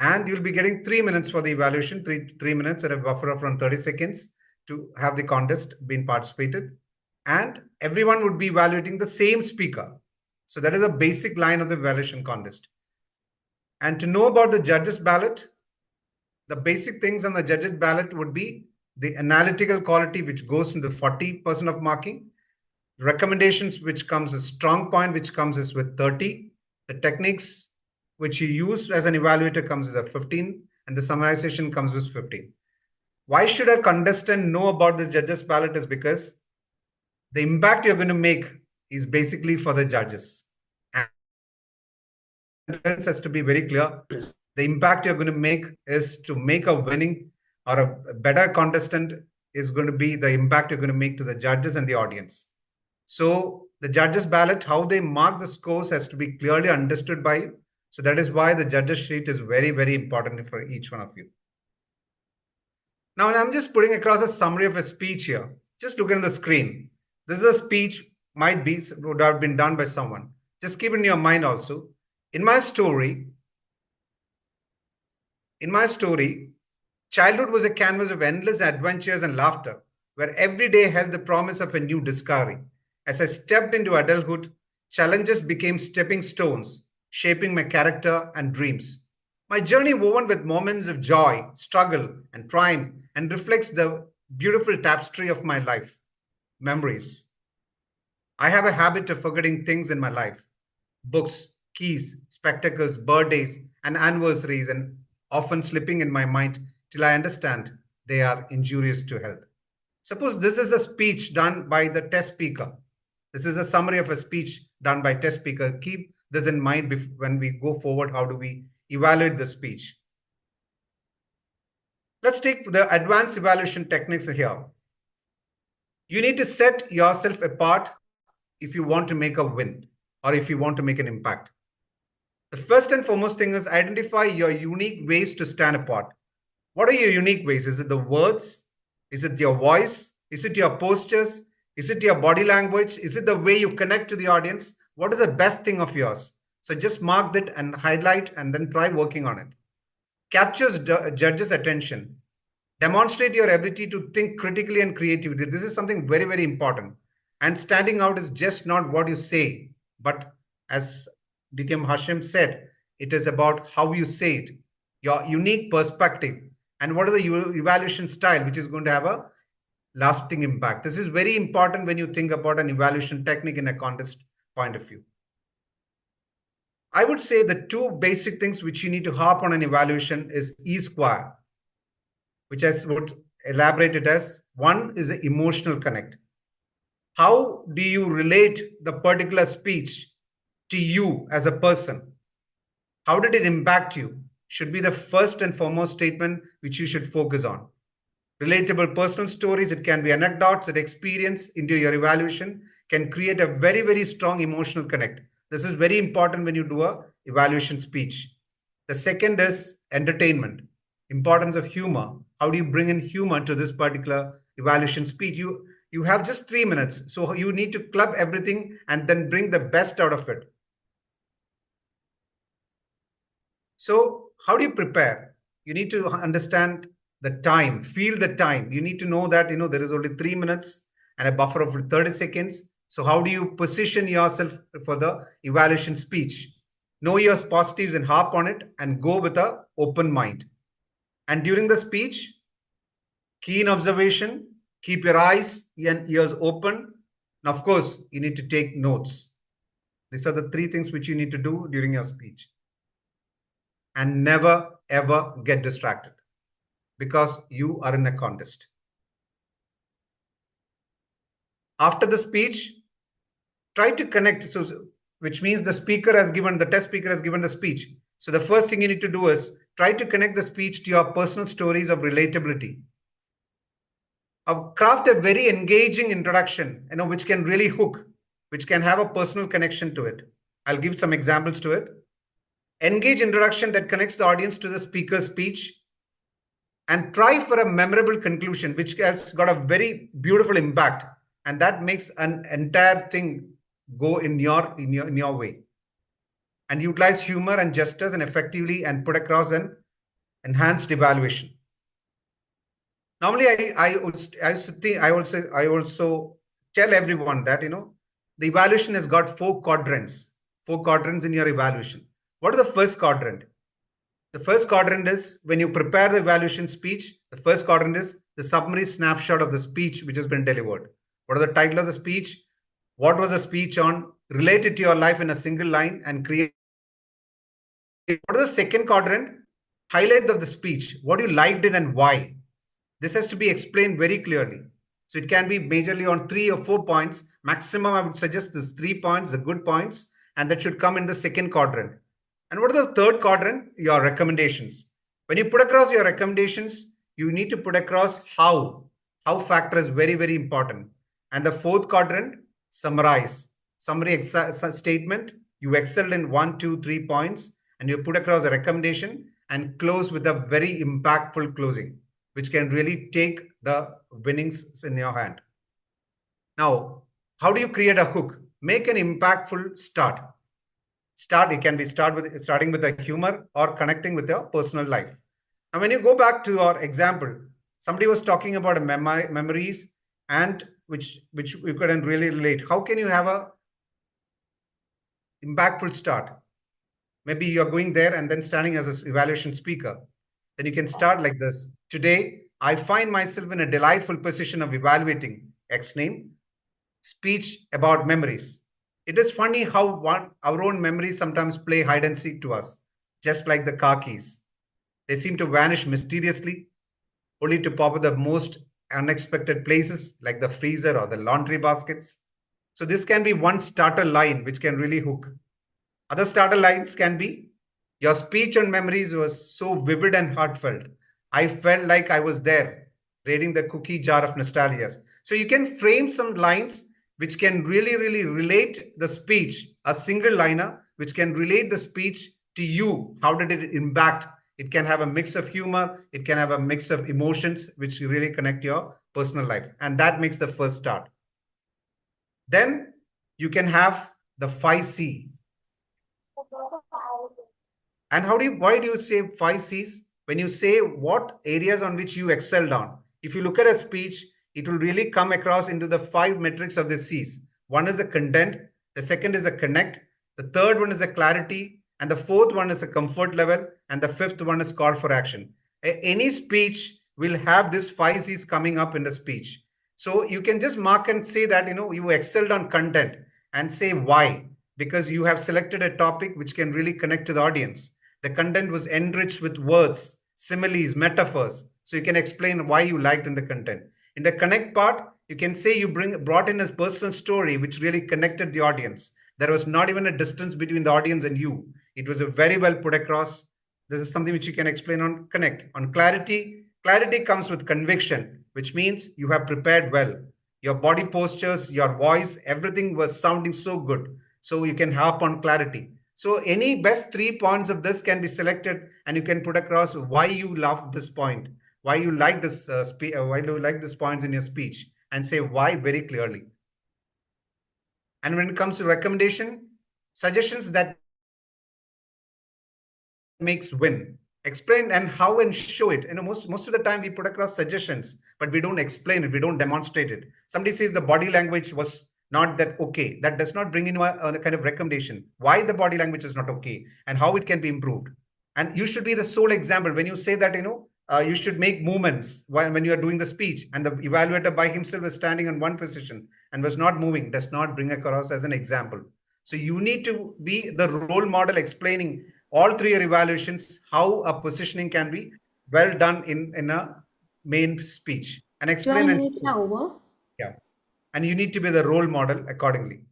And you'll be getting 3 minutes for the evaluation, three minutes at a buffer of around 30 seconds to have the contest being participated. And everyone would be evaluating the same speaker. So that is a basic line of the evaluation contest. And to know about the judges' ballot, the basic things on the judges' ballot would be the analytical quality, which goes into 40% of marking, recommendations, which comes as strong point, which comes as with 30, the techniques which you use as an evaluator comes as a 15, and the summarization comes with 15. Why should a contestant know about this judges' ballot is because the impact you're going to make is basically for the judges. And it has to be very clear. The impact you're going to make is to make a winning or a better contestant is going to be the impact you're going to make to the judges and the audience. So the judges' ballot, how they mark the scores has to be clearly understood by you. So that is why the judges' sheet is very, very important for each one of you. Now, I'm just putting across a summary of a speech here. Just look at the screen. This is a speech would have been done by someone. Just keep it in your mind also. In my story, childhood was a canvas of endless adventures and laughter, where every day held the promise of a new discovery. As I stepped into adulthood, challenges became stepping stones, shaping my character and dreams. My journey woven with moments of joy, struggle, and triumph, and reflects the beautiful tapestry of my life, memories. I have a habit of forgetting things in my life. Books, keys, spectacles, birthdays, and anniversaries, and often slipping in my mind till I understand they are injurious to health. Suppose this is a speech done by the test speaker. This is a summary of a speech done by test speaker. Keep this in mind when we go forward. How do we evaluate the speech? Let's take the advanced evaluation techniques here. You need to set yourself apart if you want to make a win or if you want to make an impact. The first and foremost thing is identify your unique ways to stand apart. What are your unique ways? Is it the words? Is it your voice? Is it your postures? Is it your body language? Is it the way you connect to the audience? What is the best thing of yours? So just mark that and highlight and then try working on it. Captures judges' attention. Demonstrate your ability to think critically and creatively. This is something very, very important. And standing out is just not what you say, but as DTM Hashim said, it is about how you say it, your unique perspective, and what are the evaluation style, which is going to have a lasting impact. This is very important when you think about an evaluation technique in a contest point of view. I would say the two basic things which you need to harp on an evaluation is E square, which I would elaborate it as one is the emotional connect. How do you relate the particular speech to you as a person? How did it impact you? Should be the first and foremost statement which you should focus on. Relatable personal stories, it can be anecdotes that experience into your evaluation can create a very, very strong emotional connect. This is very important when you do a evaluation speech. The second is entertainment, importance of humor. How do you bring in humor to this particular evaluation speech? You have just 3 minutes, so you need to club everything and then bring the best out of it. So how do you prepare? You need to understand the time, feel the time. You need to know that there is only 3 minutes and a buffer of 30 seconds. So how do you position yourself for the evaluation speech? Know your positives and harp on it and go with an open mind. And during the speech, keen observation, keep your eyes and ears open. And of course, you need to take notes. These are the 3 things which you need to do during your speech. And never, ever get distracted because you are in a contest. After the speech, try to connect, which means the test speaker has given the speech. So the first thing you need to do is try to connect the speech to your personal stories of relatability. Craft a very engaging introduction, which can really hook, which can have a personal connection to it. I'll give some examples to it. Engage introduction that connects the audience to the speaker's speech, and try for a memorable conclusion, which has got a very beautiful impact, and that makes an entire thing go in your way. And utilize humor and gestures and effectively and put across an enhanced evaluation. Normally, I also tell everyone that the evaluation has got 4 quadrants in your evaluation. What is the first quadrant? The first quadrant is when you prepare the evaluation speech. The first quadrant is the summary snapshot of the speech which has been delivered. What are the title of the speech? What was the speech on? Relate it to your life in a single line and create. What is the second quadrant? Highlight of the speech. What you liked it and why. This has to be explained very clearly. So it can be majorly on 3 or 4 points. Maximum, I would suggest this 3 points, the good points, and that should come in the second quadrant. And what is the third quadrant? Your recommendations. When you put across your recommendations, you need to put across how. How factor is very, very important. And the fourth quadrant, summarize. Summary statement. You excelled in 1, 2, 3 points, and you put across a recommendation and close with a very impactful closing, which can really take the winnings in your hand. Now, how do you create a hook? Make an impactful start. It can be starting with a humor or connecting with your personal life. Now, when you go back to your example, somebody was talking about memories and which you couldn't really relate. How can you have a impactful start? Maybe you're going there and then standing as an evaluation speaker. Then you can start like this. Today, I find myself in a delightful position of evaluating X name speech about memories. It is funny how our own memories sometimes play hide and seek to us, just like the car keys. They seem to vanish mysteriously, only to pop up the most unexpected places, like the freezer or the laundry baskets. So this can be one starter line which can really hook. Other starter lines can be, your speech on memories was so vivid and heartfelt. I felt like I was there, raiding the cookie jar of nostalgia. So you can frame some lines which can really, really relate the speech, a single liner which can relate the speech to you. How did it impact? It can have a mix of humor, it can have a mix of emotions which really connect your personal life. And that makes the first start. Then you can have the 5C. And why do you say 5Cs? When you say what areas on which you excelled on. If you look at a speech, it will really come across into the 5 metrics of the Cs. One is the content, the second is a connect, the third one is a clarity, and the fourth one is a comfort level, and the fifth one is call for action. Any speech will have this 5 Cs coming up in the speech. So you can just mark and say that you excelled on content and say why, because you have selected a topic which can really connect to the audience. The content was enriched with words, similes, metaphors. So you can explain why you liked in the content. In the connect part, you can say you brought in a personal story which really connected the audience. There was not even a distance between the audience and you. It was a very well put across. This is something which you can explain on connect. On clarity, clarity comes with conviction, which means you have prepared well. Your body postures, your voice, everything was sounding so good. So you can harp on clarity. So any best 3 points of this can be selected, and you can put across why you love this point, why you like this why do you like this points in your speech, and say why very clearly. And when it comes to recommendation, suggestions that makes win. Explain and how and show it. Most of the time we put across suggestions, but we don't explain it, we don't demonstrate it. Somebody says the body language was not that okay. That does not bring in a kind of recommendation. Why the body language is not okay and how it can be improved. And you should be the sole example. When you say that, you should make movements when you are doing the speech, and the evaluator by himself is standing in one position and was not moving, does not bring across as an example. So you need to be the role model, explaining all 3 evaluations, how a positioning can be well done in a main speech, and explain. 12 minutes are over. Yeah. And you need to be the role model accordingly.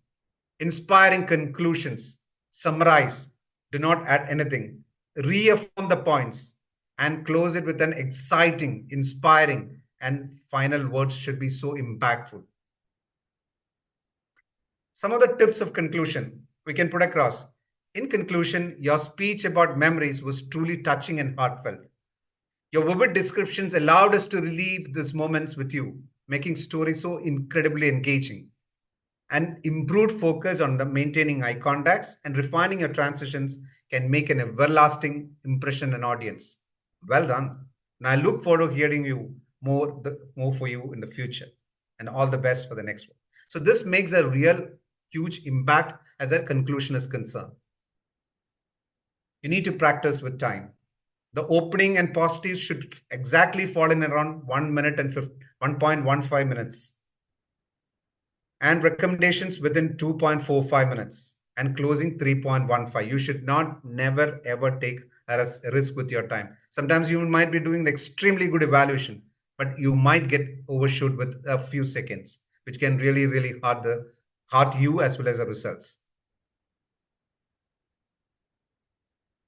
Inspiring conclusions, summarize, do not add anything, reaffirm the points, and close it with an exciting, inspiring, and final words should be so impactful. Some of the tips of conclusion we can put across. In conclusion, your speech about memories was truly touching and heartfelt. Your vivid descriptions allowed us to relive these moments with you, making stories so incredibly engaging. And improved focus on the maintaining eye contacts and refining your transitions can make an everlasting impression on audience. Well done. And I look forward to hearing you more for you in the future. And all the best for the next one. So this makes a real huge impact as a conclusion is concerned. You need to practice with time. The opening and positives should exactly fall in around 1 minute and 1.15 minutes. And recommendations within 2.45 minutes, and closing 3.15. You should not never ever take a risk with your time. Sometimes you might be doing an extremely good evaluation, but you might get overshoot with a few seconds, which can really, really hurt you as well as the results.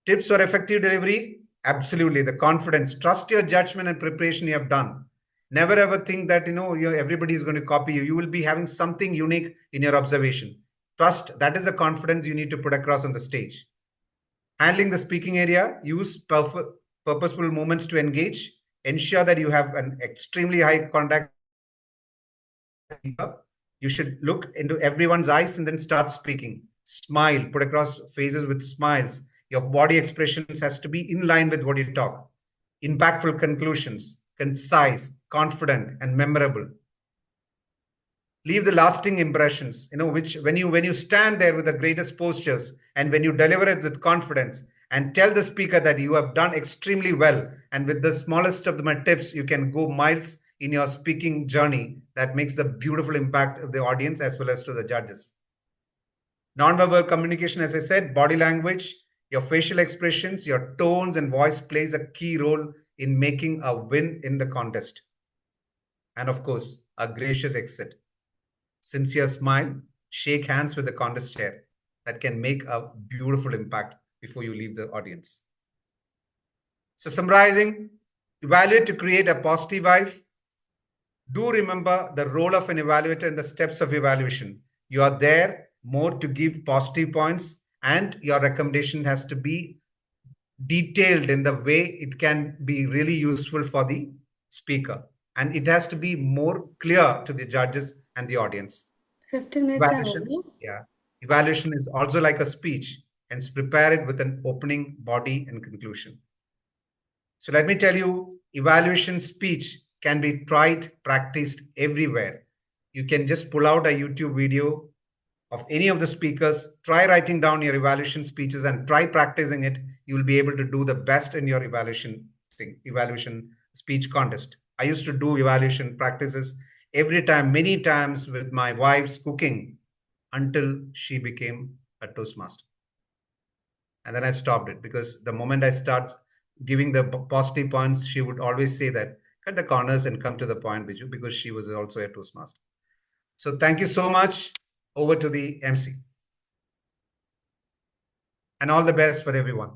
Tips for effective delivery? Absolutely. The confidence, trust your judgment and preparation you have done. Never ever think that everybody is going to copy you. You will be having something unique in your observation. Trust, that is the confidence you need to put across on the stage. Handling the speaking area, use purposeful moments to engage. Ensure that you have an extremely high contact. You should look into everyone's eyes and then start speaking. Smile, put across faces with smiles. Your body expressions has to be in line with what you talk. Impactful conclusions, concise, confident, and memorable. Leave the lasting impressions, which when you stand there with the greatest postures and when you deliver it with confidence and tell the speaker that you have done extremely well, and with the smallest of my tips, you can go miles in your speaking journey, that makes the beautiful impact of the audience as well as to the judges. Nonverbal communication, as I said, body language, your facial expressions, your tones and voice plays a key role in making a win in the contest. And of course, a gracious exit. Sincere smile, shake hands with the contest chair. that can make a beautiful impact before you leave the audience. So summarizing, evaluate to create a positive vibe. Do remember the role of an evaluator and the steps of evaluation. You are there more to give positive points, and your recommendation has to be detailed in the way it can be really useful for the speaker. And it has to be more clear to the judges and the audience. 15 minutes are Evaluation, over. yeah. Evaluation is also like a speech, and prepare it with an opening, body, and conclusion. So let me tell you, evaluation speech can be tried, practiced everywhere. You can just pull out a YouTube video of any of the speakers, try writing down your evaluation speeches and try practicing it. You will be able to do the best in your evaluation speech contest. I used to do evaluation practices every time, many times with my wife's cooking until she became a Toastmaster. And then I stopped it because the moment I start giving the positive points, she would always say that, cut the corners and come to the point, Biju, because she was also a Toastmaster. So thank you so much. Over to the MC. And all the best for everyone.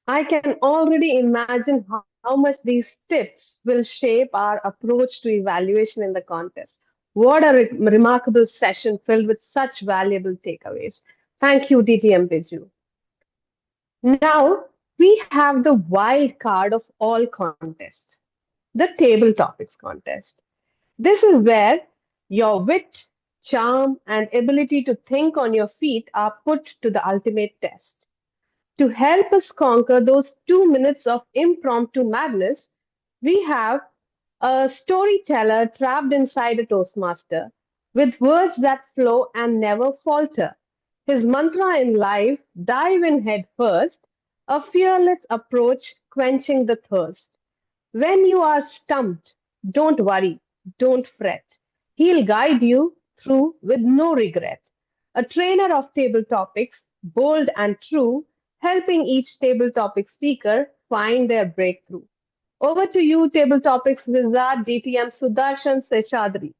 I can already imagine how much these tips will shape our approach to evaluation in the contest. What a remarkable session filled with such valuable takeaways. Thank you, DTM Biju. Now, we have the wild card of all contests, the table topics contest. This is where your wit, charm, and ability to think on your feet are put to the ultimate test. To help us conquer those 2 minutes of impromptu madness, we have a storyteller trapped inside a Toastmaster with words that flow and never falter. His mantra in life: dive in head first, a fearless approach quenching the thirst. When you are stumped, don't worry, don't fret. He'll guide you through with no regret. A trainer of table topics, bold and true, helping each table topic speaker find their breakthrough. Over to you, table topics wizard DTM Sudarshan Seshadri.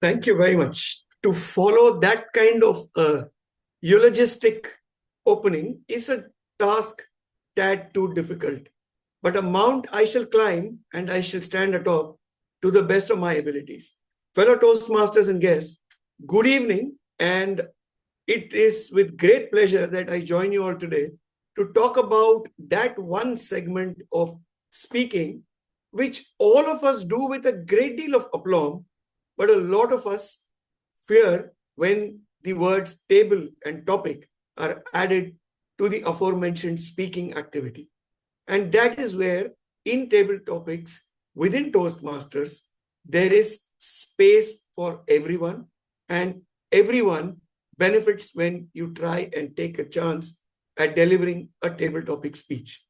Thank you very much. To follow that kind of eulogistic opening is a task tad too difficult. But a mount I shall climb, and I shall stand atop to the best of my abilities. Fellow Toastmasters and guests, good evening, and it is with great pleasure that I join you all today to talk about that one segment of speaking which all of us do with a great deal of aplomb, but a lot of us fear when the words table and topic are added to the aforementioned speaking activity. And that is where in table topics within Toastmasters, there is space for everyone, and everyone benefits when you try and take a chance at delivering a table topic speech.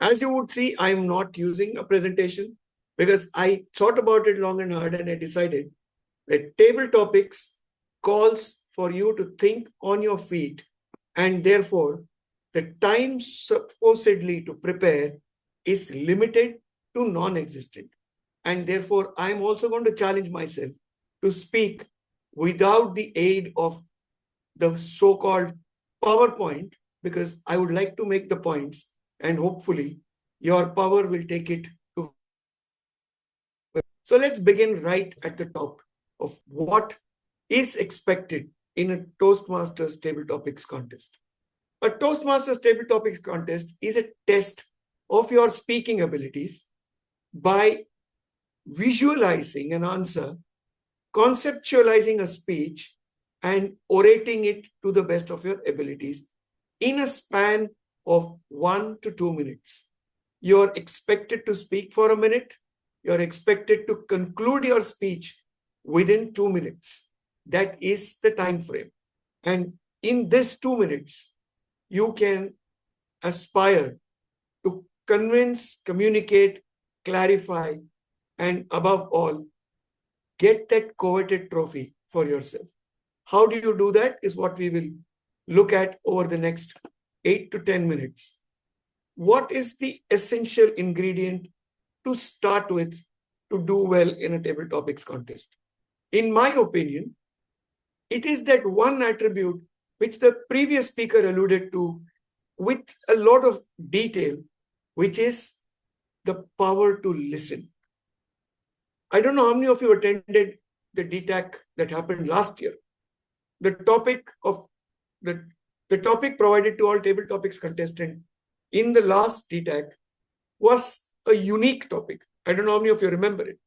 As you would see, I am not using a presentation because I thought about it long and hard, and I decided that table topics calls for you to think on your feet, and therefore the time supposedly to prepare is limited to non-existent. And therefore, I'm also going to challenge myself to speak without the aid of the so-called PowerPoint, because I would like to make the points, and hopefully your power will take it to. So let's begin right at the top of what is expected in a Toastmasters Table Topics contest. A Toastmasters Table Topics contest is a test of your speaking abilities by visualizing an answer, conceptualizing a speech, and orating it to the best of your abilities in a span of 1 to 2 minutes. You're expected to speak for a minute. You're expected to conclude your speech within 2 minutes. That is the time frame. And in this 2 minutes, you can aspire to convince, communicate, clarify, and above all, get that coveted trophy for yourself. How do you do that is what we will look at over the next 8 to 10 minutes. What is the essential ingredient to start with to do well in a table topics contest? in my opinion, it is that one attribute which the previous speaker alluded to with a lot of detail, which is the power to listen. I don't know how many of you attended the DTAC that happened last year. The topic provided to all table topics contestants in the last DTAC was a unique topic. I don't know how many of you remember it.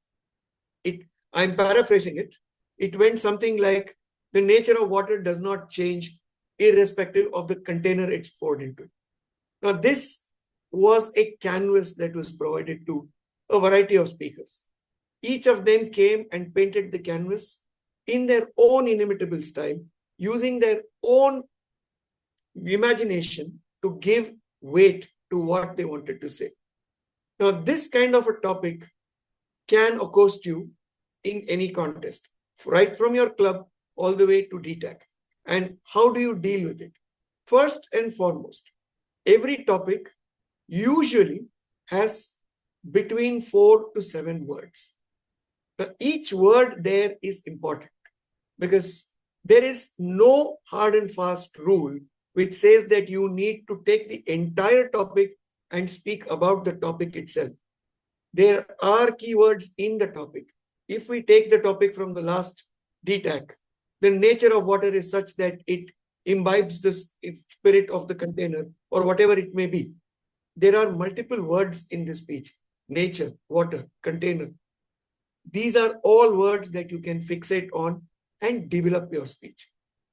I'm paraphrasing it. It went something like, the nature of water does not change irrespective of the container it's poured into. Now, this was a canvas that was provided to a variety of speakers. Each of them came and painted the canvas in their own inimitable style, using their own imagination to give weight to what they wanted to say. Now, this kind of a topic can accost you in any contest, right from your club all the way to DTAC. And how do you deal with it? First and foremost, every topic usually has between 4 to 7 words. Now, each word there is important because there is no hard and fast rule which says that you need to take the entire topic and speak about the topic itself. There are keywords in the topic. If we take the topic from the last DTAC, the nature of water is such that it imbibes the spirit of the container or whatever it may be. There are multiple words in this speech: nature, water, container. These are all words that you can fixate on and develop your speech.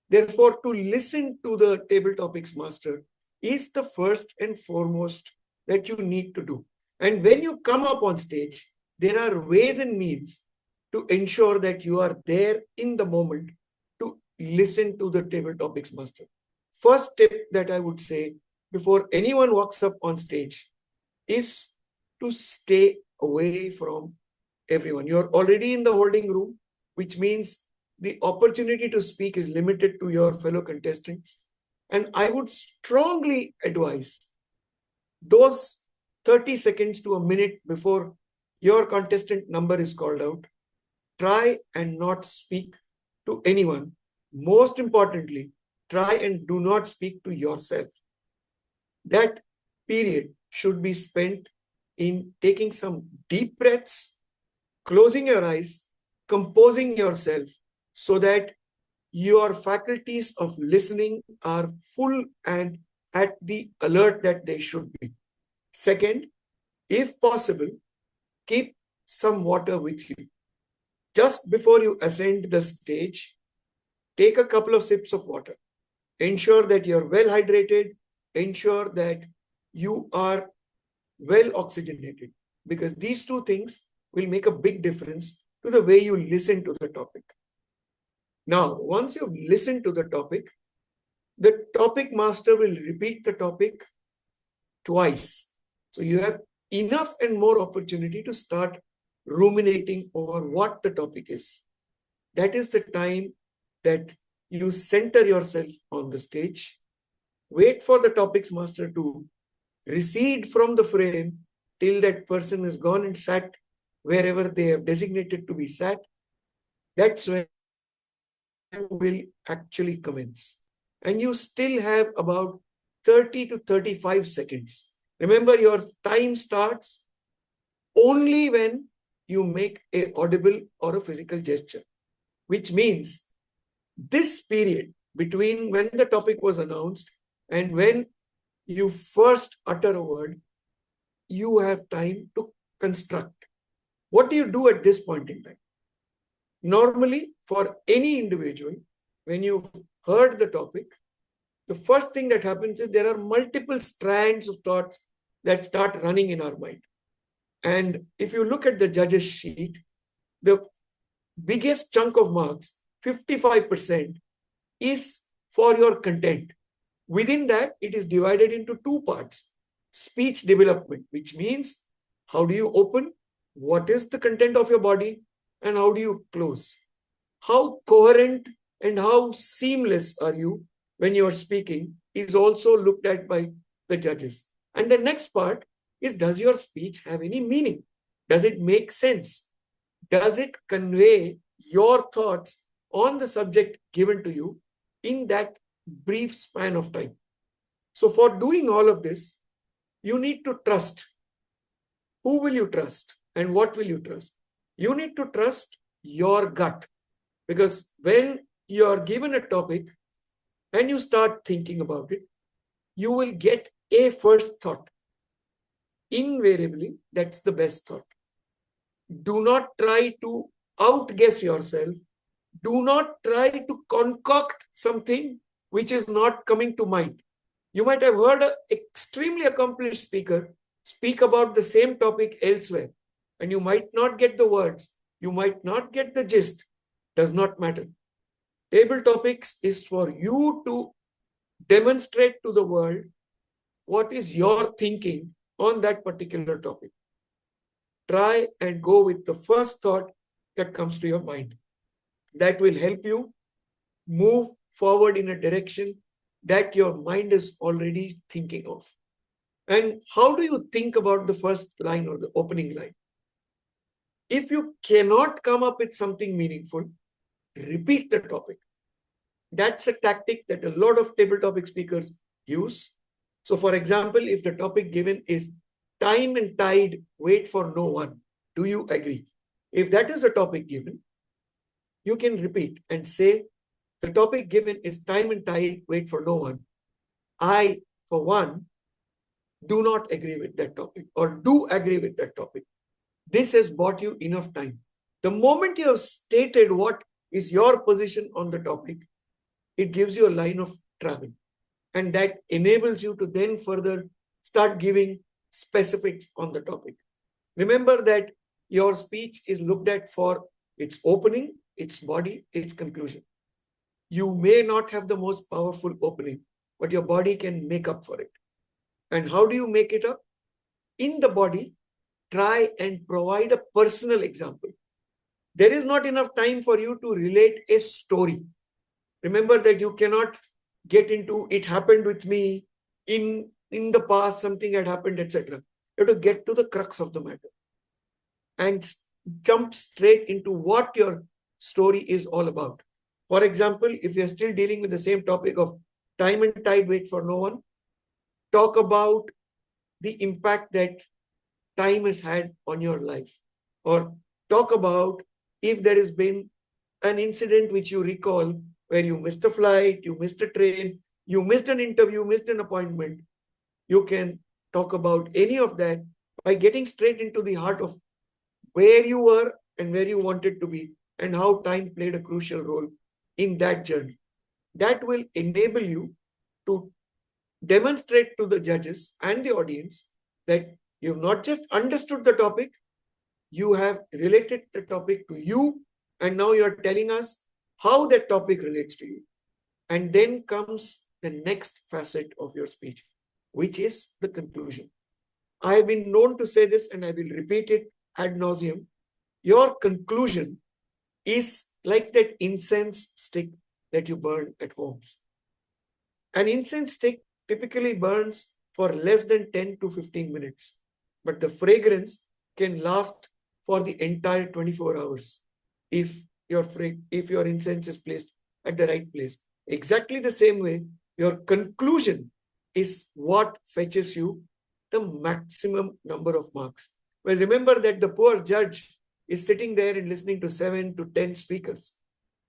Therefore, to listen to the table topics master is the first and foremost that you need to do. And when you come up on stage, there are ways and means to ensure that you are there in the moment to listen to the table topics master. First tip that I would say before anyone walks up on stage is to stay away from everyone. You're already in the holding room, which means the opportunity to speak is limited to your fellow contestants. And I would strongly advise those 30 seconds to a minute before your contestant number is called out, try and not speak to anyone. Most importantly, try and do not speak to yourself. That period should be spent in taking some deep breaths, closing your eyes, composing yourself so that your faculties of listening are full and at the alert that they should be. Second, if possible, keep some water with you. Just before you ascend the stage, take a couple of sips of water. Ensure that you're well hydrated. Ensure that you are well oxygenated, because these two things will make a big difference to the way you listen to the topic. Now, once you've listened to the topic master will repeat the topic twice. So you have enough and more opportunity to start ruminating over what the topic is. That is the time that you center yourself on the stage. Wait for the topics master to recede from the frame till that person is gone and sat wherever they have designated to be sat. That's when you will actually commence. And you still have about 30 to 35 seconds. Remember, your time starts only when you make an audible or a physical gesture, which means this period between when the topic was announced and when you first utter a word, you have time to construct. What do you do at this point in time? Normally, for any individual, when you've heard the topic, the first thing that happens is there are multiple strands of thoughts that start running in our mind. And if you look at the judges' sheet, the biggest chunk of marks, 55%, is for your content. Within that, it is divided into two parts. Speech development, which means how do you open, what is the content of your body, and how do you close? How coherent and how seamless are you when you are speaking is also looked at by the judges. And the next part is, does your speech have any meaning? Does it make sense? Does it convey your thoughts on the subject given to you in that brief span of time. So for doing all of this, you need to trust. Who will you trust and what will you trust? You need to trust your gut, because when you are given a topic and you start thinking about it, you will get a first thought. Invariably, that's the best thought. Do not try to outguess yourself. Do not try to concoct something which is not coming to mind. You might have heard an extremely accomplished speaker speak about the same topic elsewhere, and you might not get the words, you might not get the gist. Does not matter. Table topics is for you to demonstrate to the world what is your thinking on that particular topic. Try and go with the first thought that comes to your mind. That will help you move forward in a direction that your mind is already thinking of. And how do you think about the first line or the opening line? If you cannot come up with something meaningful, repeat the topic. That's a tactic that a lot of table topic speakers use. So for example, if the topic given is time and tide, wait for no one, do you agree? If that is the topic given, you can repeat and say, the topic given is time and tide, wait for no one. I, for one, do not agree with that topic or do agree with that topic. This has bought you enough time. The moment you have stated what is your position on the topic, it gives you a line of travel. And that enables you to then further start giving specifics on the topic. Remember that your speech is looked at for its opening, its body, its conclusion. You may not have the most powerful opening, but your body can make up for it. And how do you make it up? In the body, try and provide a personal example. There is not enough time for you to relate a story. Remember that you cannot get into it happened with me, in the past something had happened, etc. You have to get to the crux of the matter and jump straight into what your story is all about. For example, if you're still dealing with the same topic of time and tide, wait for no one, talk about the impact that time has had on your life, or talk about if there has been an incident which you recall where you missed a flight, you missed a train, you missed an interview, missed an appointment. You can talk about any of that by getting straight into the heart of where you were and where you wanted to be and how time played a crucial role in that journey. That will enable you to demonstrate to the judges and the audience that you have not just understood the topic, you have related the topic to you, and now you're telling us how that topic relates to you. And then comes the next facet of your speech, which is the conclusion. I have been known to say this, and I will repeat it ad nauseum. Your conclusion is like that incense stick that you burn at homes. An incense stick typically burns for less than 10 to 15 minutes, but the fragrance can last for the entire 24 hours if your incense is placed at the right place. Exactly the same way, your conclusion is what fetches you the maximum number of marks. Well, remember that the poor judge is sitting there and listening to 7 to 10 speakers.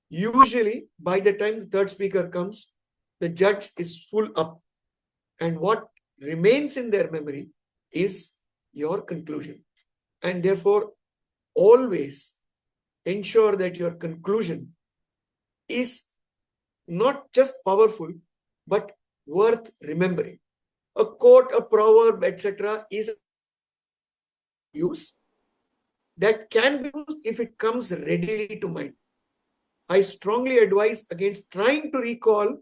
Usually, by the time the third speaker comes, the judge is full up. And what remains in their memory is your conclusion. And therefore, always ensure that your conclusion is not just powerful, but worth remembering. A quote, a proverb, etc. is use that can be used if it comes readily to mind. I strongly advise against trying to recall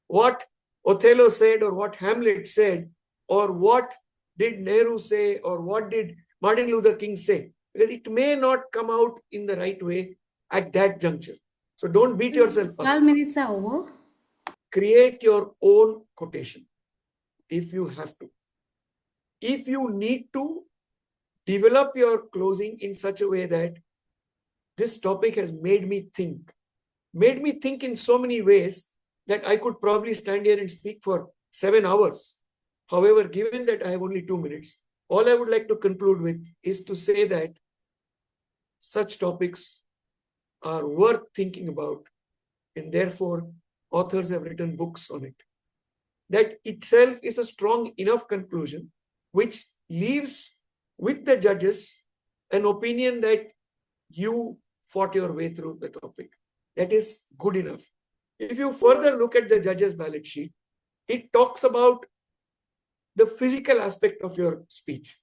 what Othello said or what Hamlet said or what did Nehru say or what did Martin Luther King say, because it may not come out in the right way at that juncture. So don't beat yourself up. 12 minutes are over. Create your own quotation if you have to. If you need to, develop your closing in such a way that this topic has made me think in so many ways that I could probably stand here and speak for 7 hours. However, given that I have only 2 minutes, all I would like to conclude with is to say that such topics are worth thinking about, and therefore authors have written books on it. That itself is a strong enough conclusion, which leaves with the judges an opinion that you fought your way through the topic. That is good enough. If you further look at the judges' ballot sheet, it talks about the physical aspect of your speech,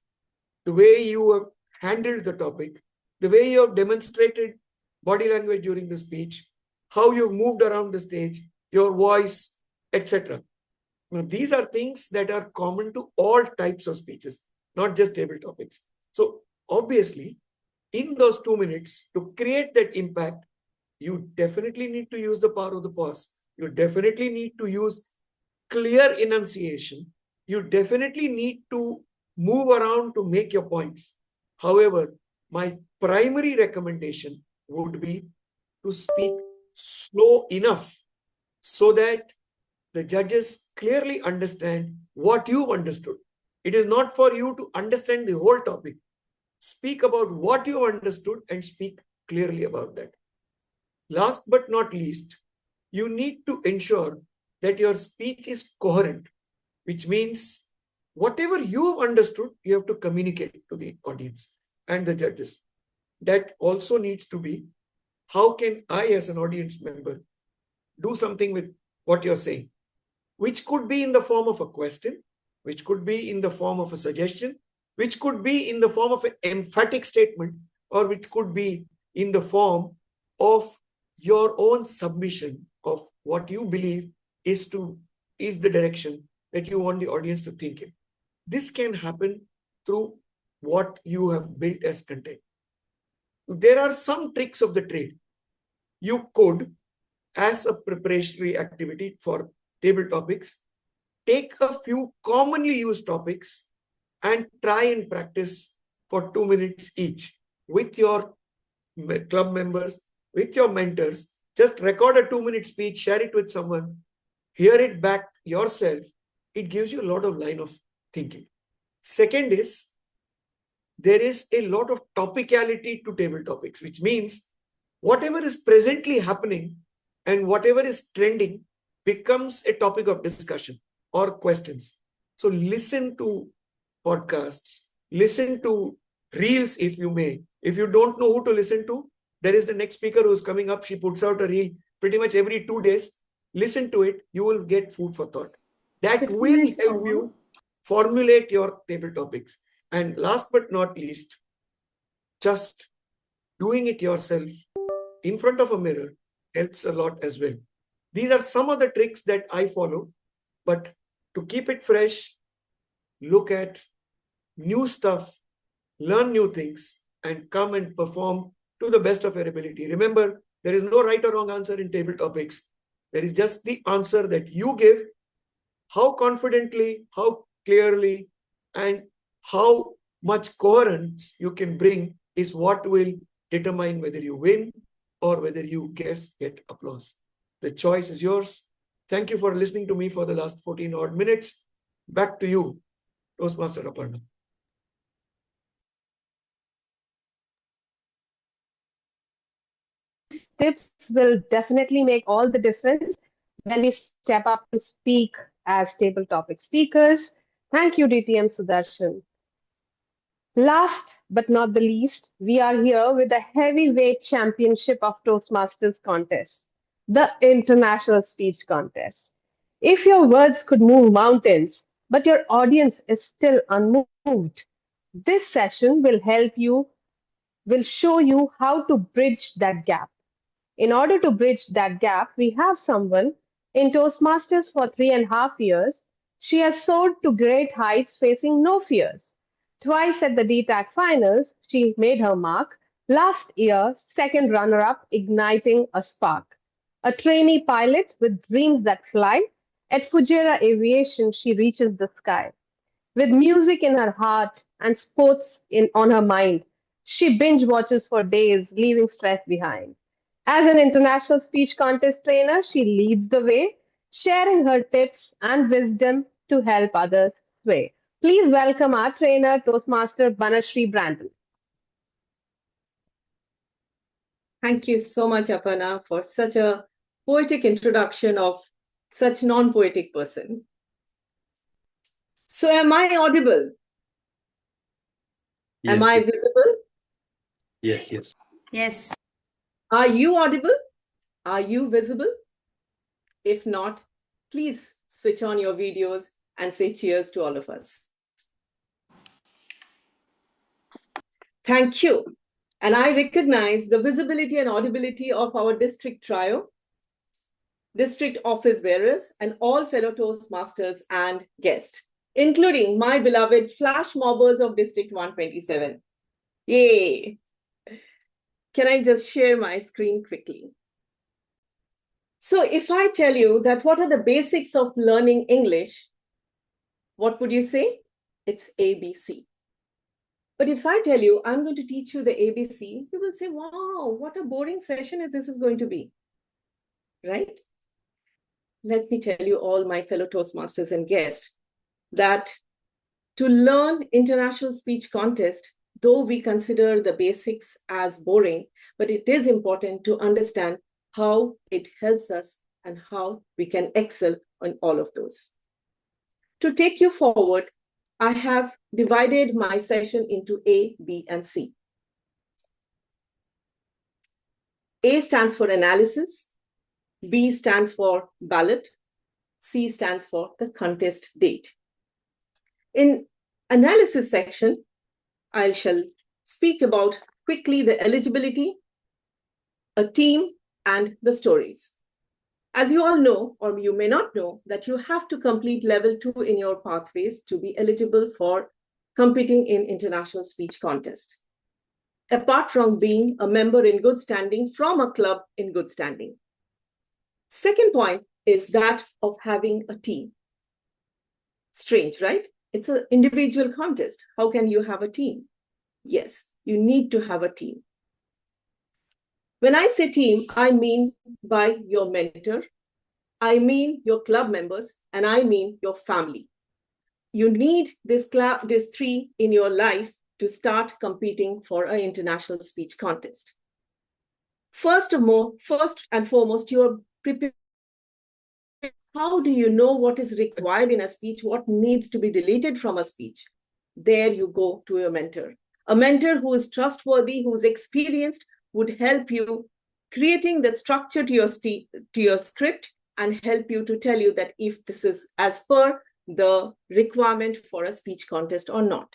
the way you have handled the topic, the way you have demonstrated body language during the speech, how you've moved around the stage, your voice, etc. Now, these are things that are common to all types of speeches, not just table topics. So obviously, in those 2 minutes, to create that impact, you definitely need to use the power of the pause. You definitely need to use clear enunciation. You definitely need to move around to make your points. However, my primary recommendation would be to speak slow enough so that the judges clearly understand what you've understood. It is not for you to understand the whole topic. Speak about what you understood and speak clearly about that. Last but not least, you need to ensure that your speech is coherent, which means whatever you've understood, you have to communicate to the audience and the judges. That also needs to be, how can I as an audience member do something with what you're saying, which could be in the form of a question, which could be in the form of a suggestion, which could be in the form of an emphatic statement, or which could be in the form of your own submission of what you believe is the direction that you want the audience to think in. This can happen through what you have built as content. There are some tricks of the trade. You could, as a preparatory activity for table topics, take a few commonly used topics and try and practice for 2 minutes each with your club members, with your mentors. Just record a 2-minute speech, share it with someone, hear it back yourself. It gives you a lot of line of thinking. Second is, there is a lot of topicality to table topics, which means whatever is presently happening and whatever is trending becomes a topic of discussion or questions. So listen to podcasts, listen to reels if you may. If you don't know who to listen to, there is the next speaker who's coming up. She puts out a reel pretty much every 2 days. Listen to it. You will get food for thought. That 15 will minutes help over. you formulate your table topics. And last but not least, just doing it yourself in front of a mirror helps a lot as well. These are some of the tricks that I follow, but to keep it fresh, look at new stuff, learn new things, and come and perform to the best of your ability. Remember, there is no right or wrong answer in table topics. There is just the answer that you give, how confidently, how clearly, and how much coherence you can bring is what will determine whether you win or whether you get applause. The choice is yours. Thank you for listening to me for the last 14 odd minutes. Back to you, Toastmaster Aparna. Tips will definitely make all the difference when we step up to speak as table topic speakers. Thank you, DTM Sudarshan. Last but not the least, we are here with the heavyweight championship of Toastmasters contest, the International Speech Contest. If your words could move mountains, but your audience is still unmoved, this session will show you how to bridge that gap. In order to bridge that gap, we have someone in Toastmasters for 3.5 years. She has soared to great heights facing no fears. Twice at the DTAC finals, she made her mark. Last year, second runner up, igniting a spark. A trainee pilot with dreams that fly. At Fujairah Aviation, she reaches the sky. With music in her heart and sports on her mind, She binge watches for days, leaving stress behind. As an international speech contest trainer, she leads the way, sharing her tips and wisdom to help others sway. Please welcome our trainer, Toastmaster Banasri Brandon. Thank you so much, Aparna, for such a poetic introduction of such non-poetic person. So am I audible? Yes, Am I yes, visible? yes, yes. Yes. Are you audible? Are you visible? If not, please switch on your videos and say cheers to all of us. Thank you. And I recognize the visibility and audibility of our district trio, district office bearers, and all fellow Toastmasters and guests, including my beloved flash mobbers of District 127. Yay! Can I just share my screen quickly? So if I tell you that what are the basics of learning English, what would you say? It's ABC. But if I tell you, I'm going to teach you the ABC, you will say, wow, what a boring session this is going to be, right? Let me tell you all, my fellow Toastmasters and guests, that to learn international speech contest, though we consider the basics as boring, but it is important to understand how it helps us and how we can excel on all of those. To take you forward, I have divided my session into A, B, and C. A stands for analysis, B stands for ballot, C stands for the contest date. In analysis section, I shall speak about quickly the eligibility, a team, and the stories. As you all know, or you may not know, that you have to complete level 2 in your pathways to be eligible for competing in international speech contest, apart from being a member in good standing from a club in good standing. Second point is that of having a team. Strange, right? It's an individual contest. How can you have a team? Yes, you need to have a team. When I say team, I mean by your mentor, I mean your club members, and I mean your family. You need these three in your life to start competing for an international speech contest. First and foremost, you are prepared. How do you know what is required in a speech? What needs to be deleted from a speech? There you go to your mentor. A mentor who is trustworthy, who is experienced, would help you creating that structure to your script and help you to tell you that if this is as per the requirement for a speech contest or not.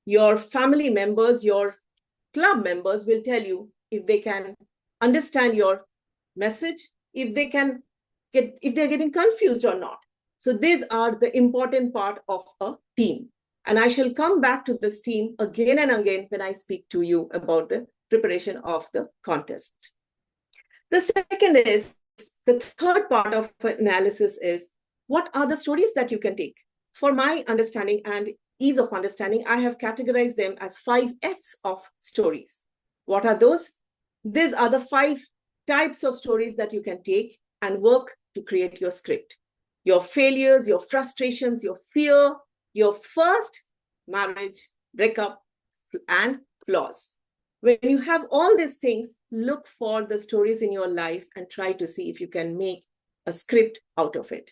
Your family members, your club members will tell you if they can understand your message, if they're getting confused or not. So these are the important part of a team. And I shall come back to this team again and again when I speak to you about the preparation of the contest. The second is, the third part of analysis is, what are the stories that you can take? For my understanding and ease of understanding, I have categorized them as 5 F's of stories. What are those? These are the 5 types of stories that you can take and work to create your script. Your failures, your frustrations, your fear, your first marriage, breakup, and flaws. When you have all these things, look for the stories in your life and try to see if you can make a script out of it.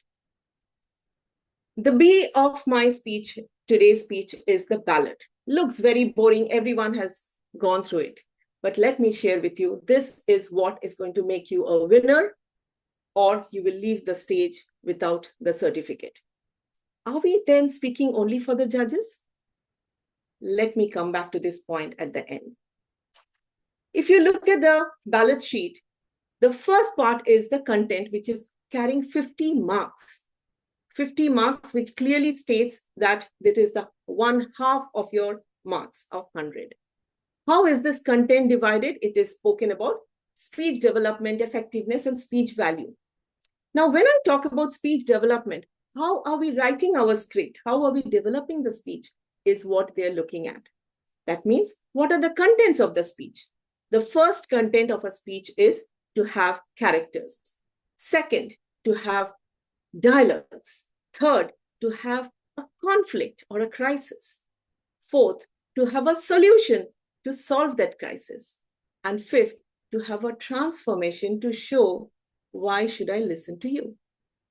The B of my speech, today's speech, is the ballot. Looks very boring. Everyone has gone through it. But let me share with you, this is what is going to make you a winner, or you will leave the stage without the certificate. Are we then speaking only for the judges? Let me come back to this point at the end. If you look at the ballot sheet, the first part is the content, which is carrying 50 marks. 50 marks, which clearly states that it is the 1/2 of your marks of 100. How is this content divided? It is spoken about speech development, effectiveness, and speech value. Now, when I talk about speech development, how are we writing our script? How are we developing the speech is what they're looking at. That means, what are the contents of the speech? The first content of a speech is to have characters. Second, to have dialogues. Third, to have a conflict or a crisis. Fourth, to have a solution to solve that crisis. And fifth, to have a transformation to show, why should I listen to you?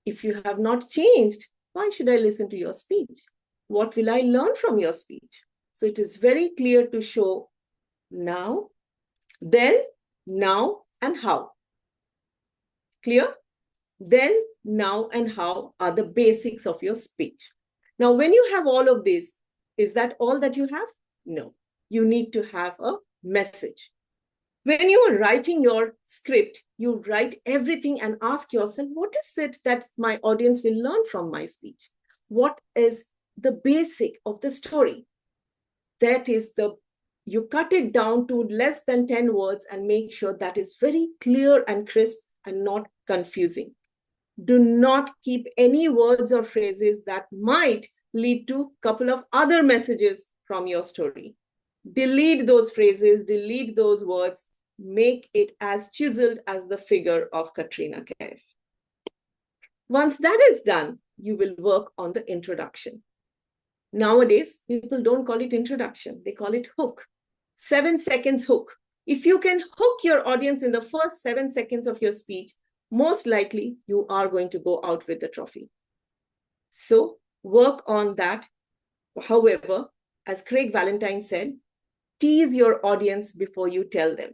If you have not changed, why should I listen to your speech? What will I learn from your speech? So it is very clear to show now, then, now, and how. Clear? Then, now, and how are the basics of your speech. Now, when you have all of this, is that all that you have? No. You need to have a message. When you are writing your script, you write everything and ask yourself, what is it that my audience will learn from my speech? What is the basic of the story? That is you cut it down to less than 10 words and make sure that is very clear and crisp and not confusing. Do not keep any words or phrases that might lead to a couple of other messages from your story. Delete those phrases, delete those words, make it as chiseled as the figure of Katrina Kaif. Once that is done, you will work on the introduction. Nowadays, people don't call it introduction, they call it hook. 7 seconds hook. If you can hook your audience in the first 7 seconds of your speech, most likely you are going to go out with the trophy. So work on that. However, as Craig Valentine said, tease your audience before you tell them.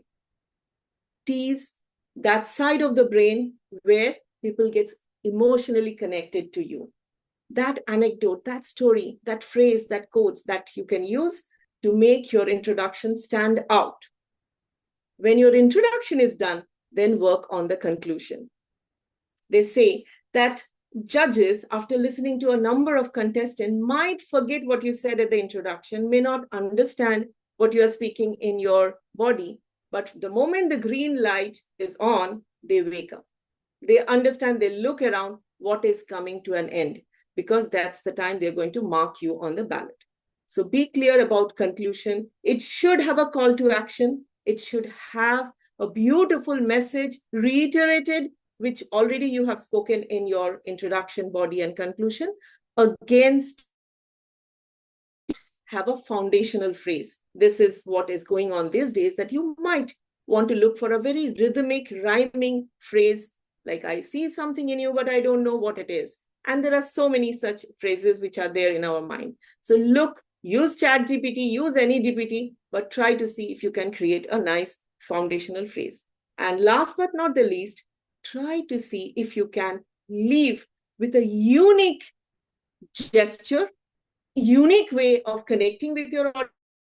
Tease that side of the brain where people get emotionally connected to you. That anecdote, that story, that phrase, that quotes that you can use to make your introduction stand out. When your introduction is done, then work on the conclusion. They say that judges, after listening to a number of contestants, might forget what you said at the introduction, may not understand what you are speaking in your body, but the moment the green light is on, they wake up. They understand, they look around what is coming to an end, because that's the time they're going to mark you on the ballot. So be clear about conclusion. It should have a call to action. It should have a beautiful message reiterated, which already you have spoken in your introduction, body, and conclusion. Against have a foundational phrase. This is what is going on these days, that you might want to look for a very rhythmic, rhyming phrase, like I see something in you, but I don't know what it is. And there are so many such phrases which are there in our mind. So look, use ChatGPT, use any GPT, but try to see if you can create a nice foundational phrase. And last but not the least, try to see if you can leave with a unique gesture, unique way of connecting with your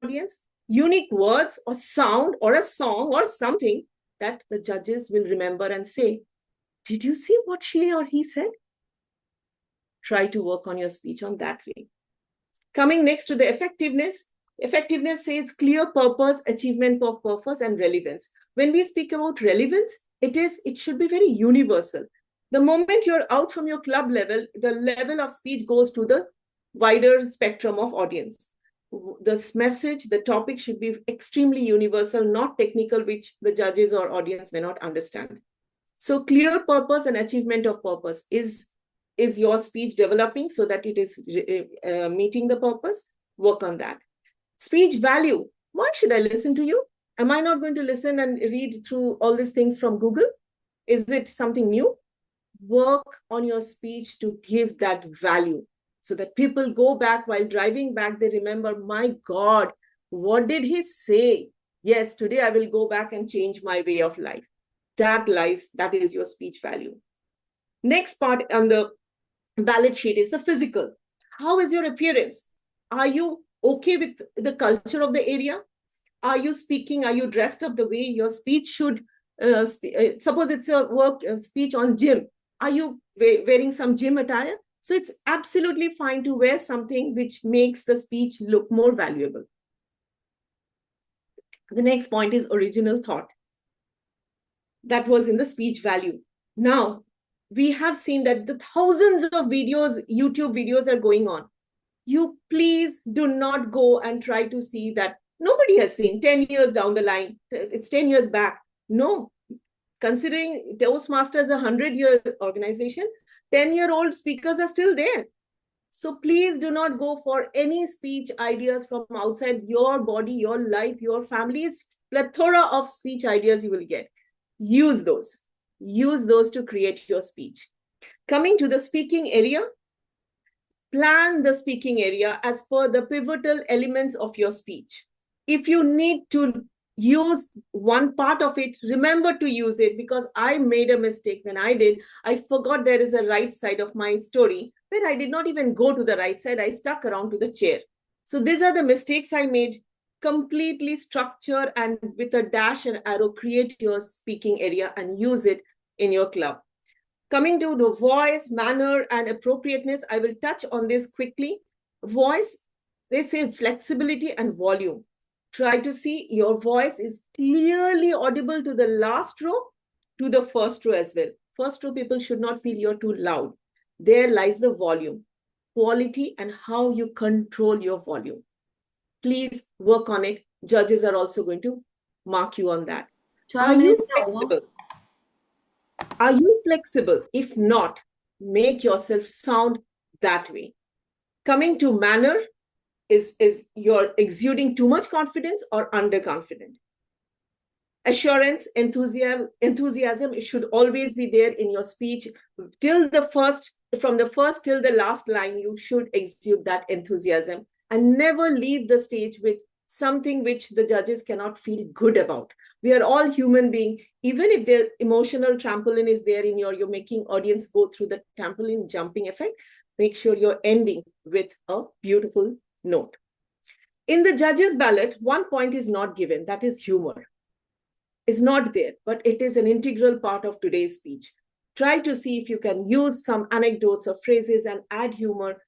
audience, unique words or sound or a song or something that the judges will remember and say, did you see what she or he said? Try to work on your speech on that way. Coming next to the effectiveness. Effectiveness says clear purpose, achievement of purpose, and relevance. When we speak about relevance, it should be very universal. The moment you're out from your club level, the level of speech goes to the wider spectrum of audience. This message, the topic should be extremely universal, not technical, which the judges or audience may not understand. So clear purpose and achievement of purpose. Is your speech developing so that it is meeting the purpose? Work on that. Speech value. Why should I listen to you? Am I not going to listen and read through all these things from Google? Is it something new? Work on your speech to give that value so that people go back while driving back. They remember, my God, what did he say? Yes, today I will go back and change my way of life. That is your speech value. Next part on the ballot sheet is the physical. How is your appearance? Are you okay with the culture of the area? Are you speaking? Are you dressed up the way your speech should? Suppose it's a speech on gym. Are you wearing some gym attire? So it's absolutely fine to wear something which makes the speech look more valuable. The next point is original thought. That was in the speech value. Now, we have seen that the thousands of videos, YouTube videos are going on. You please do not go and try to see that Nobody has seen 10 years down the line. It's 10 years back. No, considering Toastmasters a 100-year organization, 10-year-old speakers are still there. So please do not go for any speech ideas from outside your body, your life, your family's plethora of speech ideas you will get. Use those. Use those to create your speech. Coming to the speaking area, plan the speaking area as per the pivotal elements of your speech. If you need to use one part of it, remember to use it, because I made a mistake when I did. I forgot there is a right side of my story, but I did not even go to the right side. I stuck around to the chair. So these are the mistakes I made. Completely structure and with a dash and arrow, create your speaking area and use it in your club. Coming to the voice, manner, and appropriateness, I will touch on this quickly. Voice, they say flexibility and volume. Try to see your voice is clearly audible to the last row, to the first row as well. First row people should not feel you're too loud. There lies the volume, quality, and how you control your volume. Please work on it. Judges are also going to mark you on that. Are you flexible? Are you flexible? If not, make yourself sound that way. Coming to manner, is you're exuding too much confidence or underconfident? Assurance, enthusiasm should always be there in your speech. From the first till the last line, you should exude that enthusiasm and never leave the stage with something which the judges cannot feel good about. We are all human beings. Even if the emotional trampoline is there in you're making audience go through the trampoline jumping effect, make sure you're ending with a beautiful note. In the judges' ballot, one point is not given, that is humor. It's not there, but it is an integral part of today's speech. Try to see if you can use some anecdotes or phrases and add humor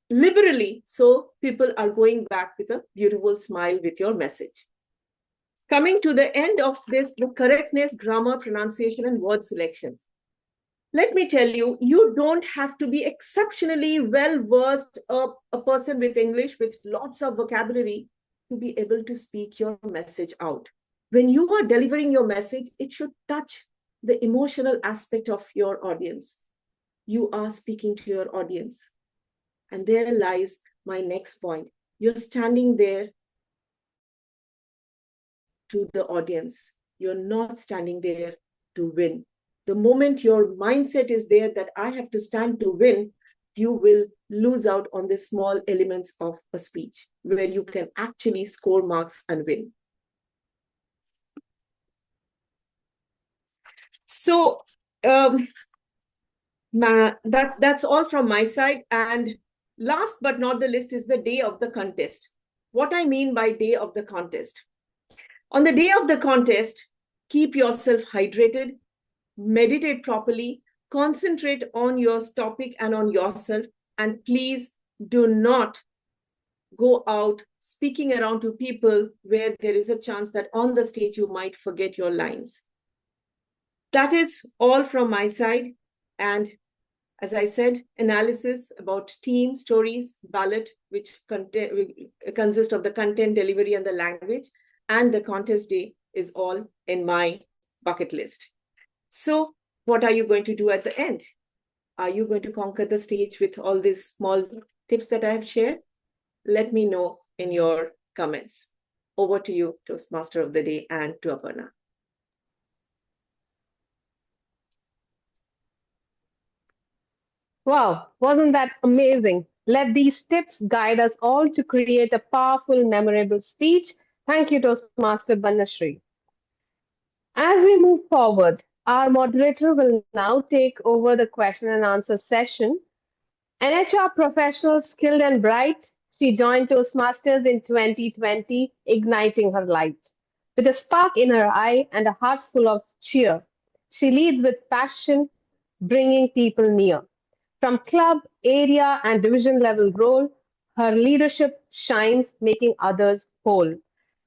liberally, so people are going back with a beautiful smile with your message. Coming to the end of this, the correctness, grammar, pronunciation, and word selections. Let me tell you, you don't have to be exceptionally well-versed, a person with English with lots of vocabulary to be able to speak your message out. When you are delivering your message, it should touch the emotional aspect of your audience. You are speaking to your audience. And there lies my next point. You're standing there to the audience. You're not standing there to win. The moment your mindset is there that I have to stand to win, you will lose out on the small elements of a speech where you can actually score marks and win. So that's all from my side. And last but not the least is the day of the contest. What I mean by day of the contest. On the day of the contest, keep yourself hydrated, meditate properly, concentrate on your topic and on yourself, and please do not go out speaking around to people where there is a chance that on the stage you might forget your lines. That is all from my side. And as I said, analysis about team, stories, ballot, which consist of the content, delivery, and the language, and the contest day is all in my bucket list. So what are you going to do at the end? Are you going to conquer the stage with all these small tips that I have shared? Let me know in your comments. Over to you, Toastmaster of the Day, and to Aparna. Wow, wasn't that amazing? Let these tips guide us all to create a powerful, memorable speech. Thank you, Toastmaster Banasri. As we move forward, our moderator will now take over the question and answer session. An HR professional, skilled and bright, she joined Toastmasters in 2020, igniting her light. With a spark in her eye and a heart full of cheer, she leads with passion, bringing people near. From club, area, and division level role, her leadership shines, making others whole.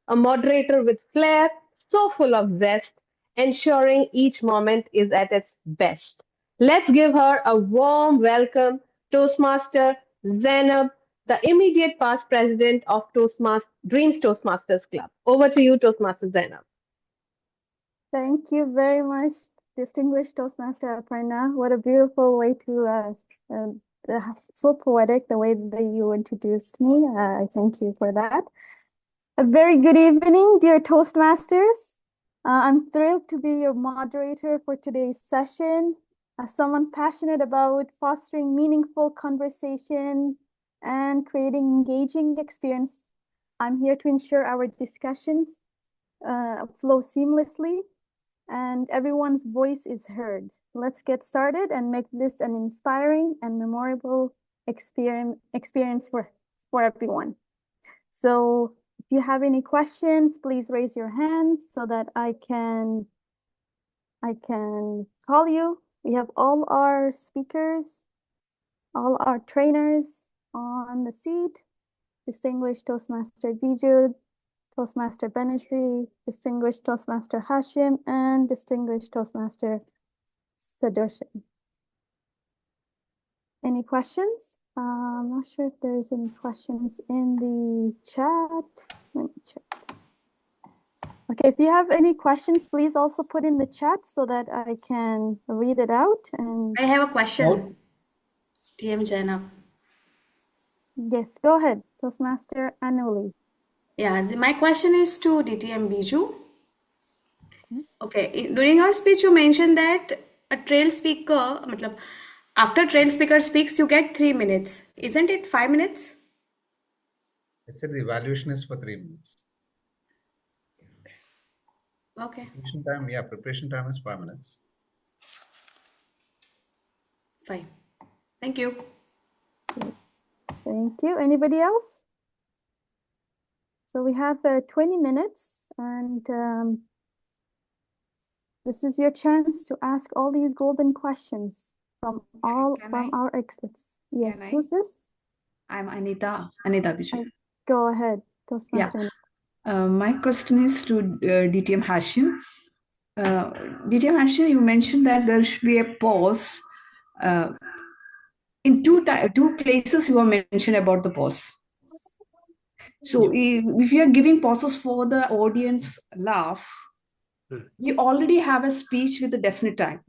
A moderator with flair, so full of zest, ensuring each moment is at its best. Let's give her a warm welcome, Toastmaster Zaynab, the immediate past president of Dreams Toastmasters Club. Over to you, Toastmasters Zaynab. Thank you very much, distinguished Toastmaster Aparna. What a beautiful way to, so poetic, the way that you introduced me. I thank you for that. A very good evening, dear Toastmasters. I'm thrilled to be your moderator for today's session. As someone passionate about fostering meaningful conversation and creating engaging experience, I'm here to ensure our discussions flow seamlessly and everyone's voice is heard. Let's get started and make this an inspiring and memorable experience for everyone. So if you have any questions, please raise your hands so that I can call you. We have all our speakers, all our trainers on the seat. Distinguished Toastmaster Biju, Toastmaster Banasri, Distinguished Toastmaster Hashim, and Distinguished Toastmaster Sudarshan. Any questions? I'm not sure if there's any questions in the chat. Let me check. Okay, if you have any questions, please also put in the chat so that I can read it out. And I have a question, TM Zaynab. Yes, go ahead, Toastmaster Anaouli. Yeah, my question is to DTM Biju. Okay, during your speech, you mentioned that a trail speaker, after trail speaker speaks, you get 3 minutes. Isn't it 5 minutes? I said the evaluation is for 3 minutes. Okay. Preparation time is 5 minutes. Fine. Thank you. Thank you. Anybody else? So we have 20 minutes and this is your chance to ask all these golden questions from our experts. Yes, who's this? I'm Anita Biju. Go ahead, Toastmaster. My question is to DTM Hashim. DTM Hashim, you mentioned that there should be a pause. In two places you have mentioned about the pause. So if you are giving pauses for the audience laugh, you already have a speech with a definite time.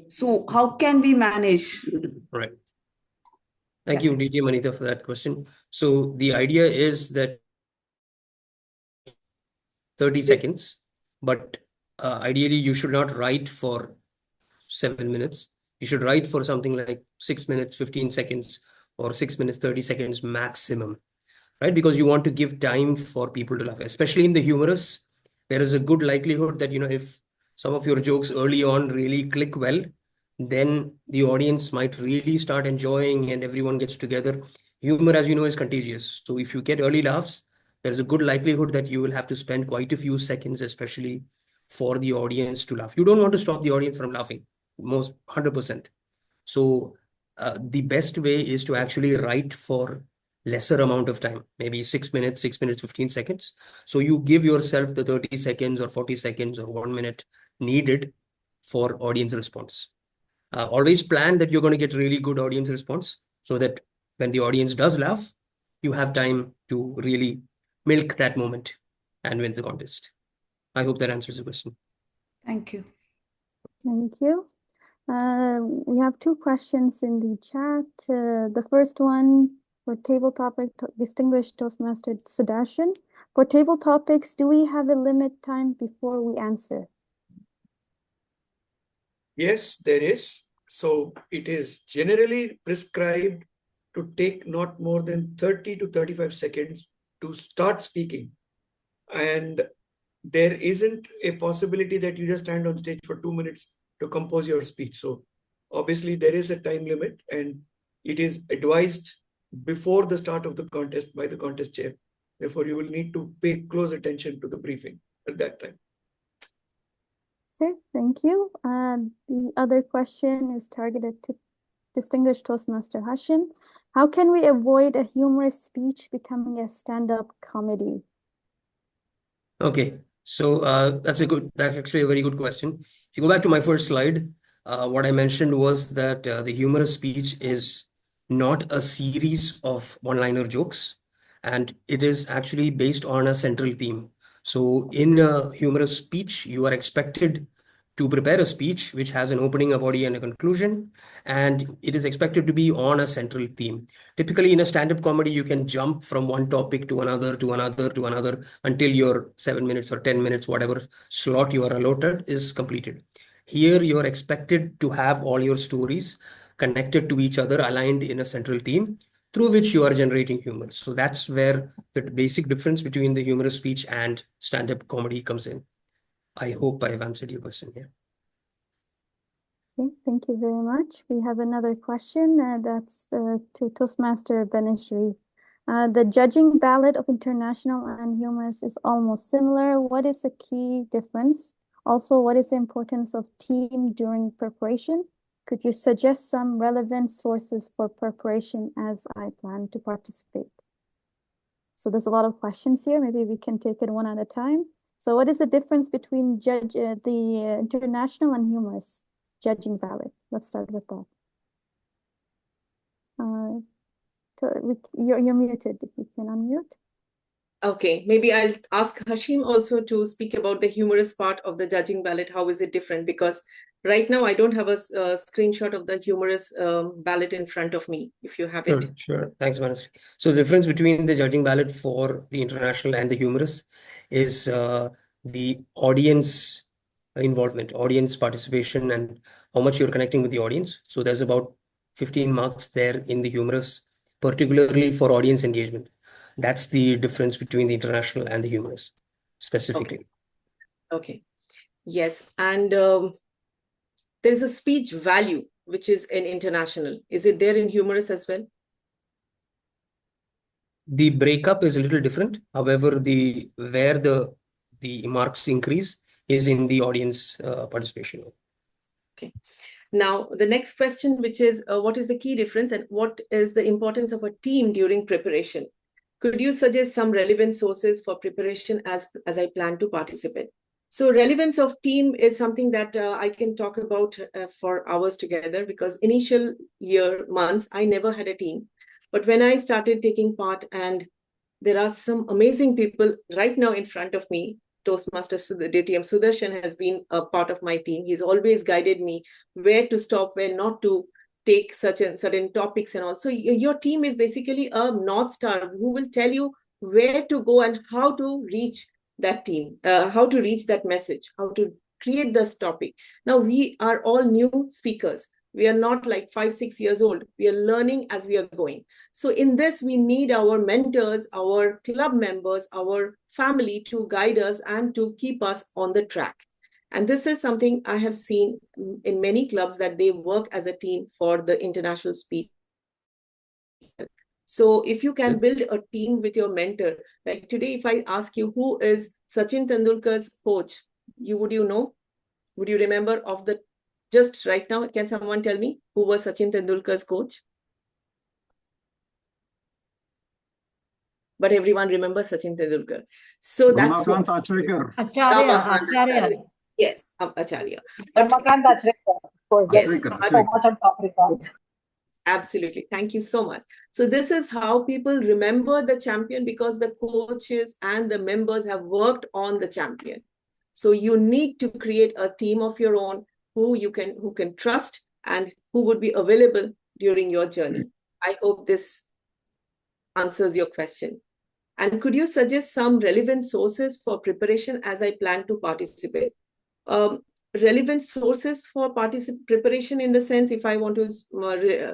So how can we manage? Right. Thank you, DTM Anita, for that question. So the idea is that 30 seconds, but ideally you should not write for 7 minutes. You should write for something like 6 minutes, 15 seconds, or 6 minutes, 30 seconds maximum, right? Because you want to give time for people to laugh, especially in the humorous. There is a good likelihood that, if some of your jokes early on really click well, then the audience might really start enjoying and everyone gets together. Humor, as you know, is contagious. So if you get early laughs, there's a good likelihood that you will have to spend quite a few seconds, especially for the audience to laugh. You don't want to stop the audience from laughing, most 100%. So the best way is to actually write for lesser amount of time, maybe 6 minutes, 15 seconds. So you give yourself the 30 seconds or 40 seconds or 1 minute needed for audience response. Always plan that you're going to get really good audience response so that when the audience does laugh, you have time to really milk that moment and win the contest. I hope that answers the question. Thank you. Thank you. We have 2 questions in the chat. The first one for table topic, distinguished Toastmaster Sudarshan. For table topics, do we have a limit time before we answer? Yes, there is. So it is generally prescribed to take not more than 30 to 35 seconds to start speaking. And there isn't a possibility that you just stand on stage for 2 minutes to compose your speech. So obviously there is a time limit and it is advised before the start of the contest by the contest chair. Therefore, you will need to pay close attention to the briefing at that time. Okay, thank you. The other question is targeted to distinguished Toastmaster Hashim. How can we avoid a humorous speech becoming a stand-up comedy? Okay, so that's actually a very good question. If you go back to my first slide, what I mentioned was that the humorous speech is not a series of one-liner jokes, and it is actually based on a central theme. So in a humorous speech, you are expected to prepare a speech which has an opening, a body, and a conclusion, and it is expected to be on a central theme. Typically, in a stand-up comedy, you can jump from one topic to another, to another, to another, until your 7 minutes or 10 minutes, whatever slot you are allotted, is completed. Here, you are expected to have all your stories connected to each other, aligned in a central theme, through which you are generating humor. So that's where the basic difference between the humorous speech and stand-up comedy comes in. I hope I've answered your question here. Okay, thank you very much. We have another question, that's to Toastmaster Banasri. The judging ballot of international and humorous is almost similar. What is the key difference? Also, what is the importance of team during preparation? Could you suggest some relevant sources for preparation as I plan to participate? So there's a lot of questions here. Maybe we can take it one at a time. So what is the difference between the international and humorous judging ballot? Let's start with that. You're muted. If you can unmute. Okay, maybe I'll ask Hashim also to speak about the humorous part of the judging ballot. How is it different? Because right now I don't have a screenshot of the humorous ballot in front of me. If you have it. Sure. Thanks, Banasri. So the difference between the judging ballot for the international and the humorous is the audience involvement, audience participation, and how much you're connecting with the audience. So there's about 15 marks there in the humorous, particularly for audience engagement. That's the difference between the international and the humorous, specifically. Okay. Yes, and there's a speech value which is in international. Is it there in humorous as well? The breakup is a little different. However, where the marks increase is in the audience participation. Okay. Now, the next question, which is what is the key difference and what is the importance of a team during preparation? Could you suggest some relevant sources for preparation as I plan to participate? So relevance of team is something that I can talk about for hours together, because initial months, I never had a team. But when I started taking part, and there are some amazing people right now in front of me, Toastmaster DTM Sudarshan has been a part of my team. He's always guided me where to stop, where not to take certain topics. And also your team is basically a North Star who will tell you where to go and how to reach that team, how to reach that message, how to create this topic. Now, we are all new speakers. We are not like 5-6 years old. We are learning as we are going. So in this, we need our mentors, our club members, our family to guide us and to keep us on the track. And this is something I have seen in many clubs, that they work as a team for the international speech. So if you can build a team with your mentor, like today, if I ask you who is Sachin Tendulkar's coach, would you know? Would you remember of the, just right now, can someone tell me who was Sachin Tendulkar's coach? But everyone remembers Sachin Tendulkar. So that's what. Acharya. Yes, Acharya. Ramakant Acharya, of course. Yes. Yes. Absolutely. Thank you so much. So this is how people remember the champion, because the coaches and the members have worked on the champion. So you need to create a team of your own who can trust and who would be available during your journey. I hope this answers your question. And could you suggest some relevant sources for preparation as I plan to participate? Relevant sources for preparation in the sense, if I want to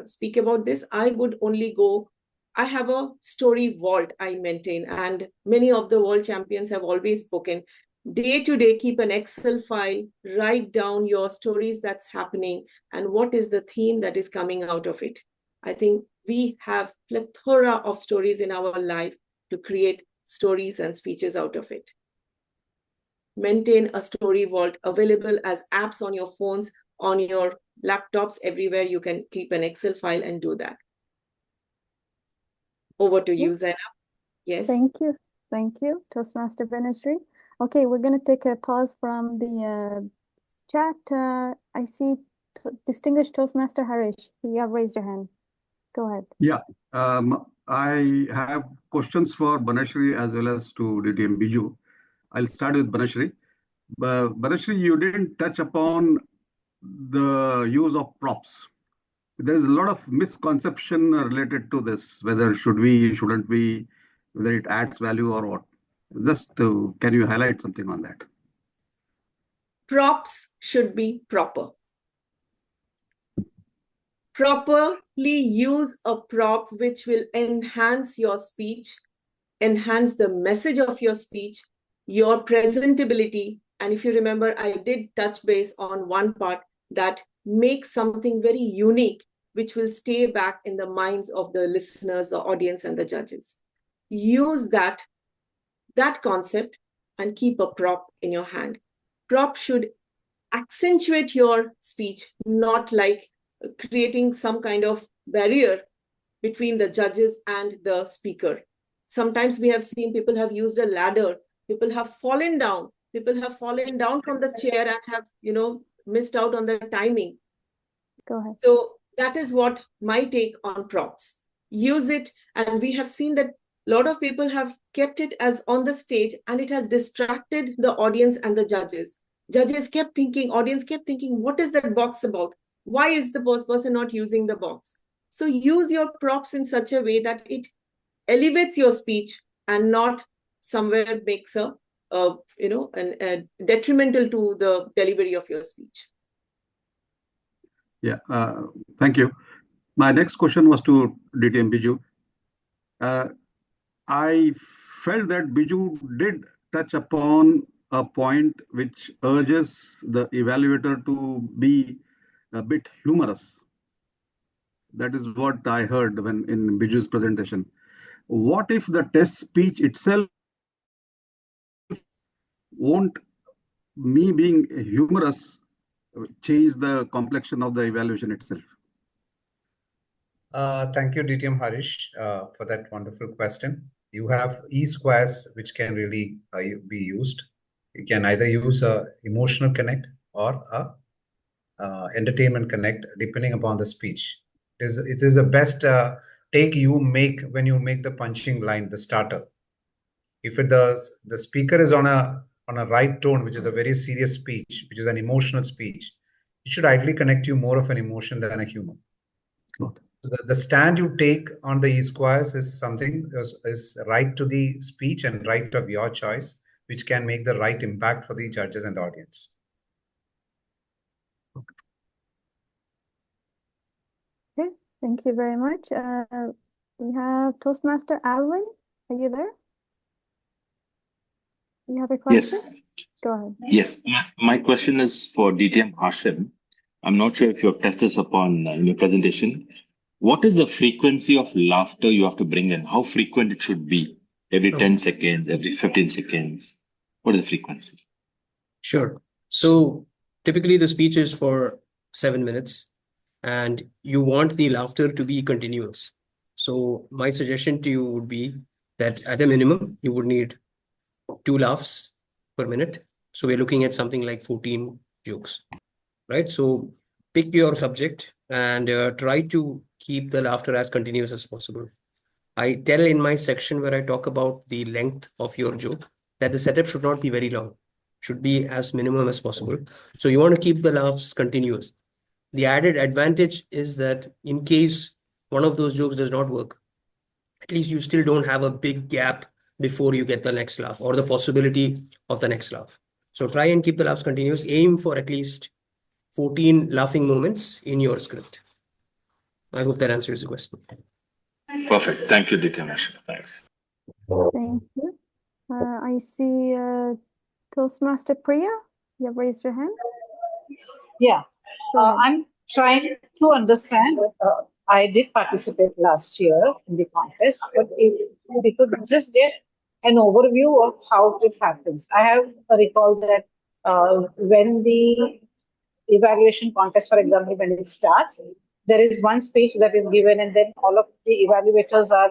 speak about this, I would only go, I have a story vault I maintain, and many of the world champions have always spoken. Day to day, keep an Excel file, write down your stories that's happening and what is the theme that is coming out of it. I think we have plethora of stories in our life to create stories and speeches out of it. Maintain a story vault available as apps on your phones, on your laptops, everywhere you can keep an Excel file and do that. Over to you, Zaynab. Yes. Thank you, Toastmaster Banasri. Okay, we're going to take a pause from the chat. I see distinguished Toastmaster Harish. You have raised your hand. Go ahead. Yeah. I have questions for Banasri as well as to DTM Biju. I'll start with Banasri. Banasri, you didn't touch upon the use of props. There is a lot of misconception related to this, whether should we, shouldn't we, whether it adds value or what. Can you highlight something on that? Props should be proper. Properly use a prop which will enhance your speech, enhance the message of your speech, your presentability. And if you remember, I did touch base on one part that makes something very unique, which will stay back in the minds of the listeners, the audience, and the judges. Use that concept and keep a prop in your hand. Prop should accentuate your speech, not like creating some kind of barrier between the judges and the speaker. Sometimes we have seen people have used a ladder, people have fallen down from the chair and have, missed out on the timing. Go ahead. So that is what my take on props. Use it, and we have seen that a lot of people have kept it as on the stage, and it has distracted the audience and the judges. Audience kept thinking, what is that box about? Why is the person not using the box? So use your props in such a way that it elevates your speech and not somewhere makes a detrimental to the delivery of your speech. Yeah, thank you. My next question was to DTM Biju. I felt that Biju did touch upon a point which urges the evaluator to be a bit humorous. That is what I heard when in Biju's presentation. What if the test speech itself won't me being humorous change the complexion of the evaluation itself? Thank you, DTM Harish, for that wonderful question. You have E-squares which can really be used. You can either use a emotional connect or a entertainment connect, depending upon the speech. It is the best take you make when you make the punching line, the starter. If the speaker is on a right tone, which is a very serious speech, which is an emotional speech, it should ideally connect you more of an emotion than a humor. Okay. So the stand you take on the E-squares is something is right to the speech and right of your choice, which can make the right impact for the judges and the audience. Okay, thank you very much. We have Toastmaster Alvin. Are you there? You have a question? Yes. Go ahead. Yes. My question is for DTM Hashim. I'm not sure if you have tested this upon in your presentation. What is the frequency of laughter you have to bring in? How frequent it should be? Every 10 seconds, every 15 seconds? What is the frequency? Sure. So typically the speech is for 7 minutes and you want the laughter to be continuous. So my suggestion to you would be that at a minimum, you would need 2 laughs per minute. So we're looking at something like 14 jokes, right? So pick your subject and try to keep the laughter as continuous as possible. I tell in my section where I talk about the length of your joke that the setup should not be very long, should be as minimum as possible. So you want to keep the laughs continuous. The added advantage is that in case one of those jokes does not work, at least you still don't have a big gap before you get the next laugh or the possibility of the next laugh. So try and keep the laughs continuous. Aim for at least 14 laughing moments in your script. I hope that answers the question. Perfect. Thank you, DTM Hashim. Thanks. Thank you. I see Toastmaster Priya. You have raised your hand. Yeah, I'm trying to understand. I did participate last year in the contest, but if we could just get an overview of how it happens. I have recalled that when the evaluation contest, for example, when it starts, there is one speech that is given, and then all of the evaluators are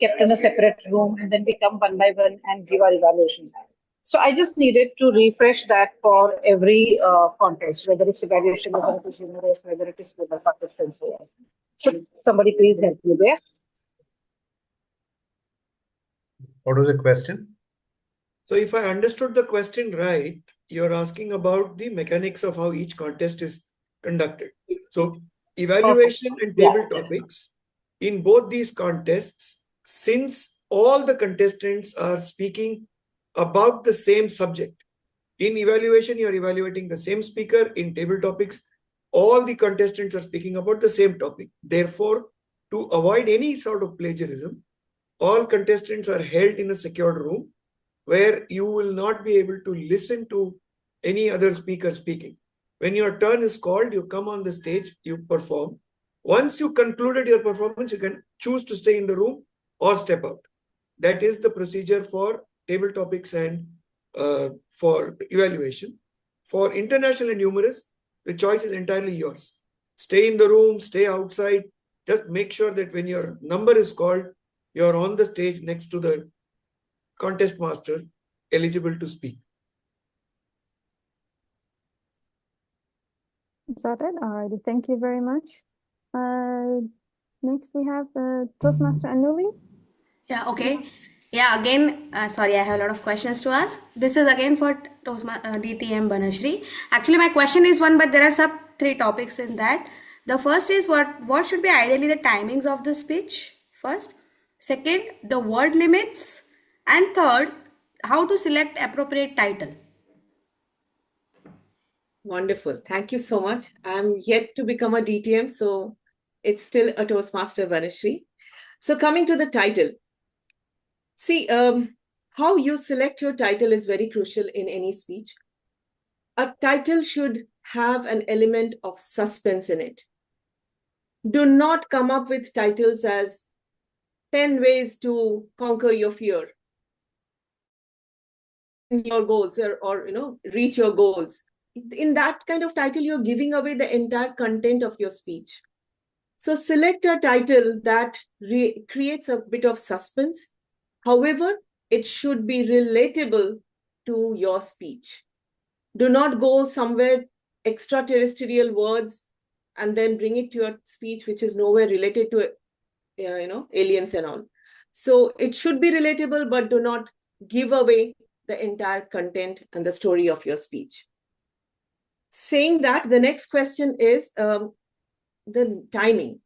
kept in a separate room, and then we come one by one and give our evaluations. So I just needed to refresh that for every contest, whether it's evaluation, whether it is humorous, whether it is with the contests and so on. So somebody please help me there. What was the question? So if I understood the question right, you're asking about the mechanics of how each contest is conducted. So evaluation and table topics, in both these contests, since all the contestants are speaking about the same subject, in evaluation, you're evaluating the same speaker. In table topics, all the contestants are speaking about the same topic. Therefore, to avoid any sort of plagiarism, all contestants are held in a secured room where you will not be able to listen to any other speaker speaking. When your turn is called, you come on the stage, you perform. Once you concluded your performance, you can choose to stay in the room or step out. That is the procedure for table topics and for evaluation. For international and humorous, the choice is entirely yours. Stay in the room, stay outside. Just make sure that when your number is called, you're on the stage next to the contest master, eligible to speak. Is that it? Alrighty, thank you very much. Next we have Toastmaster Anaouli. Yeah, okay. Yeah, again, sorry, I have a lot of questions to ask. This is again for DTM Banasri. Actually, my question is one, but there are sub 3 topics in that. The first is what should be ideally the timings of the speech? First. Second, the word limits. And third, how to select appropriate title. Wonderful. Thank you so much. I'm yet to become a DTM, so it's still a Toastmaster Banasri. So coming to the title. See, how you select your title is very crucial in any speech. A title should have an element of suspense in it. Do not come up with titles as 10 ways to conquer your fear, your goals, or reach your goals. In that kind of title, you're giving away the entire content of your speech. So select a title that creates a bit of suspense. However, it should be relatable to your speech. Do not go somewhere extraterrestrial words and then bring it to your speech, which is nowhere related to, aliens and all. So it should be relatable, but do not give away the entire content and the story of your speech. Saying that, the next question is the timing.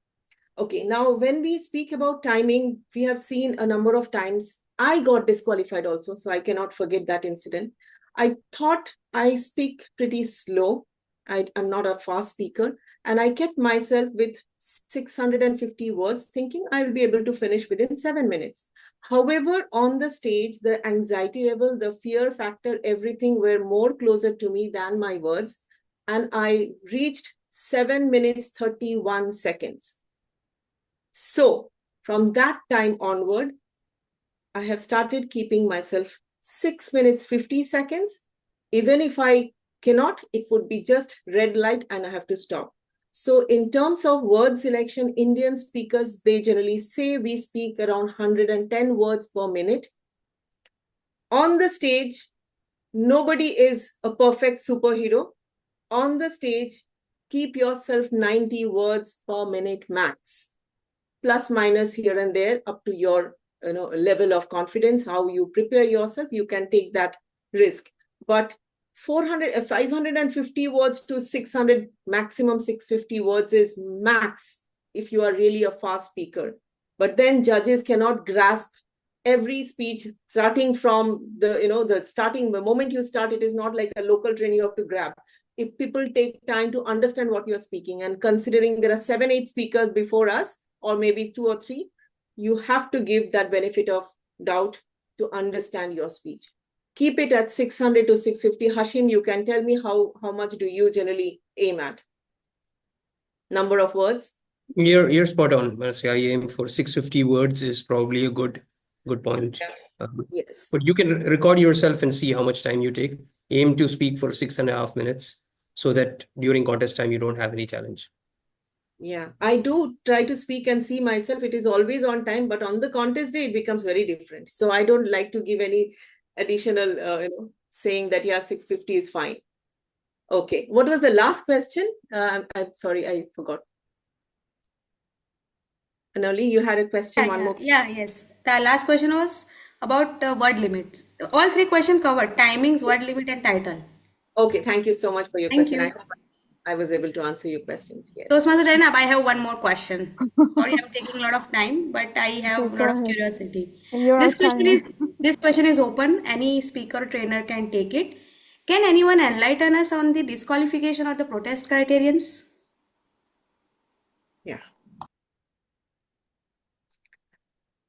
Okay, now when we speak about timing, we have seen a number of times. I got disqualified also, so I cannot forget that incident. I thought I speak pretty slow. I'm not a fast speaker. And I kept myself with 650 words, thinking I will be able to finish within 7 minutes. However, on the stage, the anxiety level, the fear factor, everything were more closer to me than my words. And I reached 7 minutes, 31 seconds. So from that time onward, I have started keeping myself 6 minutes, 50 seconds. Even if I cannot, it would be just red light and I have to stop. So in terms of word selection, Indian speakers, they generally say we speak around 110 words per minute. On the stage, nobody is a perfect superhero. On the stage, keep yourself 90 words per minute max. Plus minus here and there, up to your level of confidence, how you prepare yourself, you can take that risk. But 550 words to 600, maximum 650 words is max if you are really a fast speaker. But then judges cannot grasp every speech starting from the moment you start. It is not like a local train you have to grab. If people take time to understand what you're speaking, and considering there are 7-8 speakers before us, or maybe 2 or 3, you have to give that benefit of doubt to understand your speech. Keep it at 600 to 650. Hashim, you can tell me how much do you generally aim at? Number of words? You're spot on. I aim for 650 words is probably a good point. Yes. But you can record yourself and see how much time you take. Aim to speak for 6.5 minutes so that during contest time you don't have any challenge. Yeah, I do try to speak and see myself. It is always on time, but on the contest day, it becomes very different. So I don't like to give any additional, saying that, yeah, 650 is fine. Okay. What was the last question? I'm sorry, I forgot. Anaouli, you had a question, one more. Yes. The last question was, about word limits. All three questions covered: timings, word limit, and title. Okay, thank you so much for your Thank question. you. I hope I was able to answer your questions. Yes. Toastmaster Zaynab, I have one more question. Sorry, I'm taking a lot of time, but I have Okay, a go lot of ahead. curiosity. You're on timer. This question is open. Any speaker or trainer can take it. Can anyone enlighten us on the disqualification or the protest criterions? Yeah.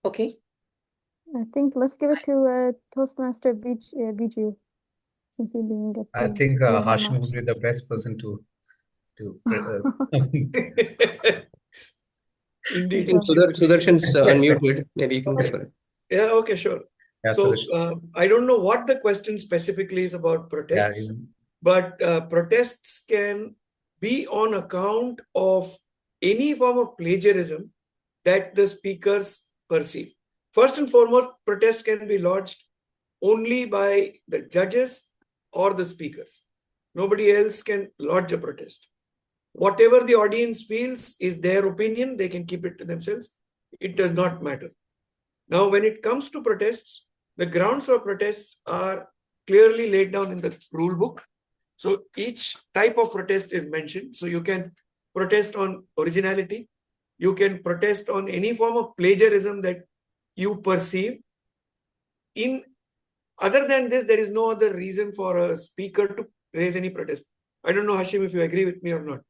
Okay. I think let's give it to Toastmaster Biju, since you didn't get I to think hear him Hashim much. would be the best person to I Indeed. think Sudarshan's unmuted. Maybe you can go for it. Yeah, okay, sure. Yeah, So Sudarshan. I don't know what the question specifically is about protests, Yeah, but protests can be on account of any form of plagiarism that the speakers perceive. First and foremost, protests can be lodged only by the judges or the speakers. Nobody else can lodge a protest. Whatever the audience feels is their opinion, they can keep it to themselves. It does not matter. Now, when it comes to protests, the grounds for protests are clearly laid down in the rule book. So each type of protest is mentioned. So you can protest on originality. You can protest on any form of plagiarism that you perceive. Other than this, there is no other reason for a speaker to raise any protest. I don't know, Hashim, if you agree with me or not.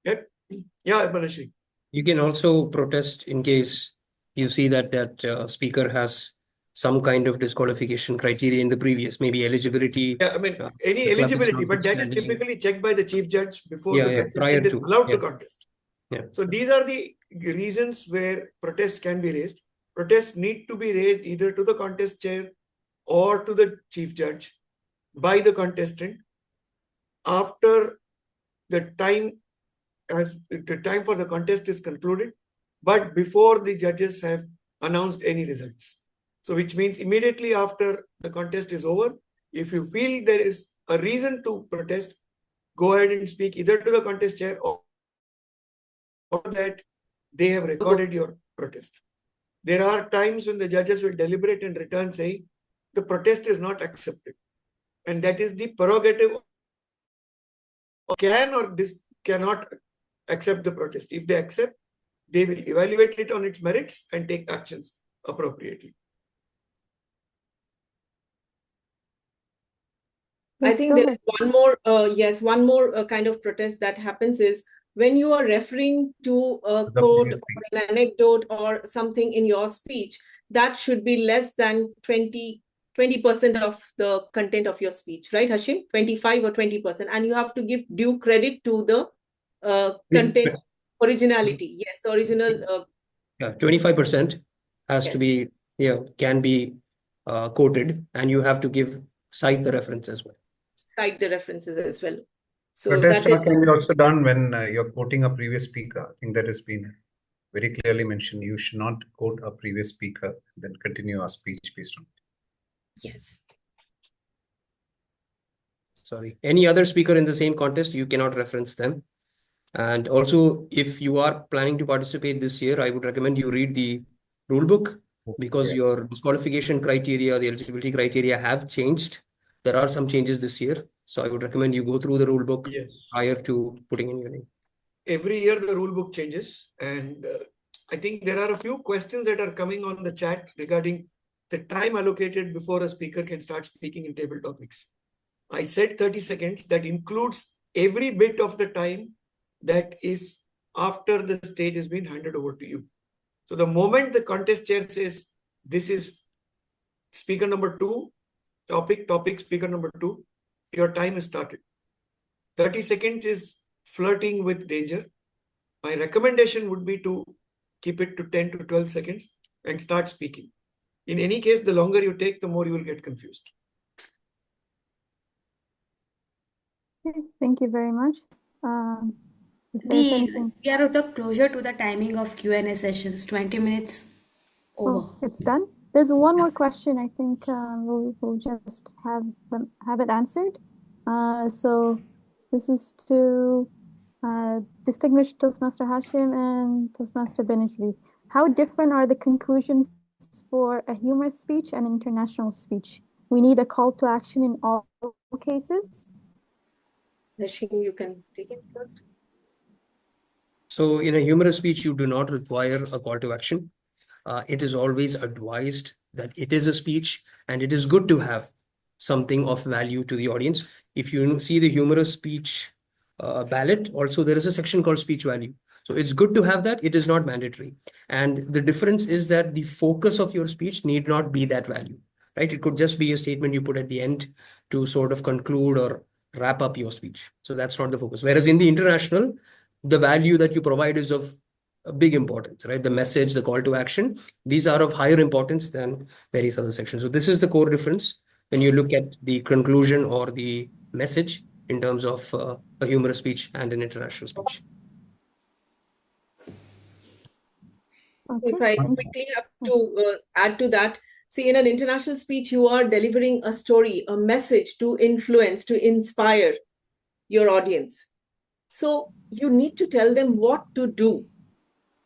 Yep. Yeah, Banasri. You can also protest in case you see that speaker has some kind of disqualification criteria in the previous, maybe eligibility. Yeah, I mean, any the club is eligibility, not but that is withstanding. typically checked by the chief judge before the prior contestant is to. allowed to contest. Yeah. So these are the reasons where protests can be raised. Protests need to be raised either to the contest chair or to the chief judge by the contestant after the time for the contest is concluded, but before the judges have announced any results. So which means immediately after the contest is over, if you feel there is a reason to protest, go ahead and speak either to the contest chair or that they have recorded your protest. There are times when the judges will deliberate and return saying the protest is not accepted. And that is the prerogative of can or cannot accept the protest. If they accept, they will evaluate it on its merits and take actions appropriately. I think there is one more, one more kind of protest that happens is when you are referring to a quote or an anecdote or something in your speech, that should be less than 20% of the content of your speech, right, Hashim? 25 or 20%. And you have to give due credit to the content originality. Yes, the original. 25% has to be, can be quoted, and you have to cite the reference as well. Cite the references as well. So protest that can be also done when you're quoting a previous speaker. I think that has been very clearly mentioned. You should not quote a previous speaker, then continue a speech based on it. Yes. Sorry. Any other speaker in the same contest, you cannot reference them. And also, if you are planning to participate this year, I would recommend you read the rule book, because your disqualification criteria, the eligibility criteria have changed. There are some changes this year. So I would recommend you go through the rule book prior to putting in your name. Every year the rule book changes, and I think there are a few questions that are coming on the chat regarding the time allocated before a speaker can start speaking in table topics. I said 30 seconds. That includes every bit of the time that is after the stage has been handed over to you. So the moment the contest chair says, this is speaker number 2, topic, speaker number 2, your time is started. 30 seconds is flirting with danger. My recommendation would be to keep it to 10 to 12 seconds and start speaking. In any case, the longer you take, the more you will get confused. Okay, thank you very much. We are at the closer to the timing of Q&A sessions, 20 minutes over. Oh, it's done? There's one more question. I think we'll just have it answered. So this is to distinguished Toastmaster Hashim and Toastmaster Banasri. How different are the conclusions for a humorous speech and international speech. We need a call to action in all cases. Hashim, you can take it first. So in a humorous speech, you do not require a call to action. It is always advised that it is a speech and it is good to have something of value to the audience. If you see the humorous speech ballot, also there is a section called speech value. So it's good to have that. It is not mandatory. And the difference is that the focus of your speech need not be that value, right? It could just be a statement you put at the end to sort of conclude or wrap up your speech. So that's not the focus. Whereas in the international, the value that you provide is of a big importance, right? The message, the call to action, these are of higher importance than various other sections. So this is the core difference when you look at the conclusion or the message in terms of a humorous speech and an international speech. If I quickly have to add to that, see, in an international speech, you are delivering a story, a message to influence, to inspire your audience. So you need to tell them what to do.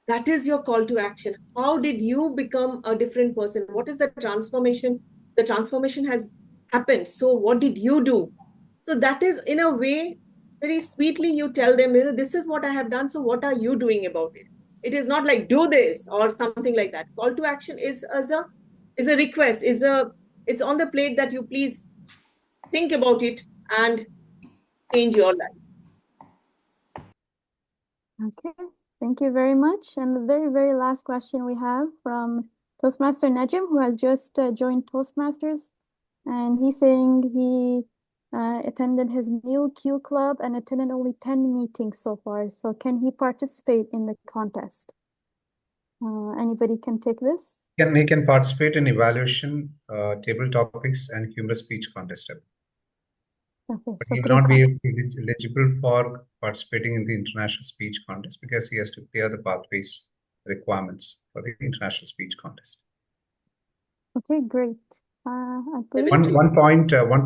That is your call to action. How did you become a different person? What is the transformation? The transformation has happened. So what did you do? So that is, in a way, very sweetly you tell them, this is what I have done. So what are you doing about it? It is not like do this or something like that. Call to action is a request, it's on the plate that you please think about it and change your life. Okay, thank you very much. And the very, very last question we have from Toastmaster Najim, who has just joined Toastmasters. And he's saying he attended his new Q club and attended only 10 meetings so far. So can he participate in the contest? Anybody can take this? He can participate in evaluation, table topics, and humorous speech contest. Okay, But so he will three not be contests. eligible for participating in the international speech contest because he has to clear the pathways requirements for the international speech contest. Okay, great. I believe One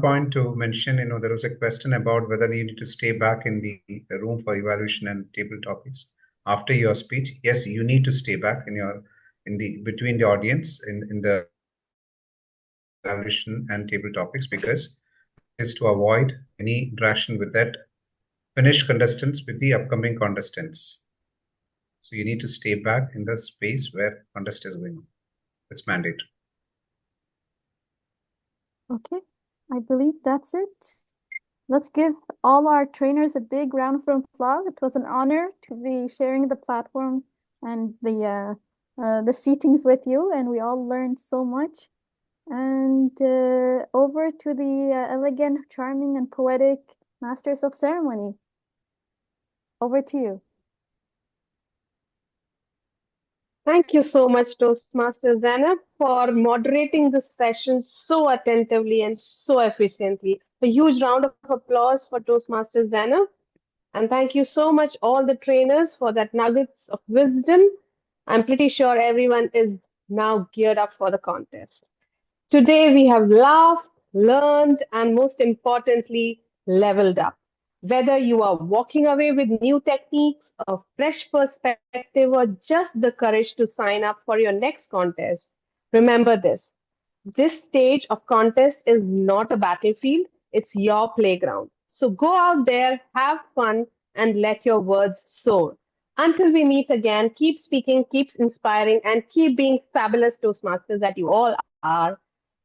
point to mention, there was a question about whether you need to stay back in the room for evaluation and table topics after your speech. Yes, you need to stay back between the audience in the evaluation and table topics, because is to avoid any interaction with that finished contestants with the upcoming contestants. So you need to stay back in the space where contest is going on. It's mandatory. Okay, I believe that's it. Let's give all our trainers a big round of applause. It was an honor to be sharing the platform and the seatings with you, and we all learned so much. And over to the elegant, charming, and poetic masters of ceremony. Over to you. Thank you so much, Toastmaster Zaynab, for moderating this session so attentively and so efficiently. A huge round of applause for Toastmaster Zaynab. And thank you so much, all the trainers, for that nuggets of wisdom. I'm pretty sure everyone is now geared up for the contest. Today, we have laughed, learned, and most importantly, leveled up. Whether you are walking away with new techniques, a fresh perspective, or just the courage to sign up for your next contest, remember this. This stage of contest is not a battlefield, it's your playground. So go out there, have fun, and let your words soar. Until we meet again, keep speaking, keep inspiring, and keep being fabulous Toastmasters that you all are.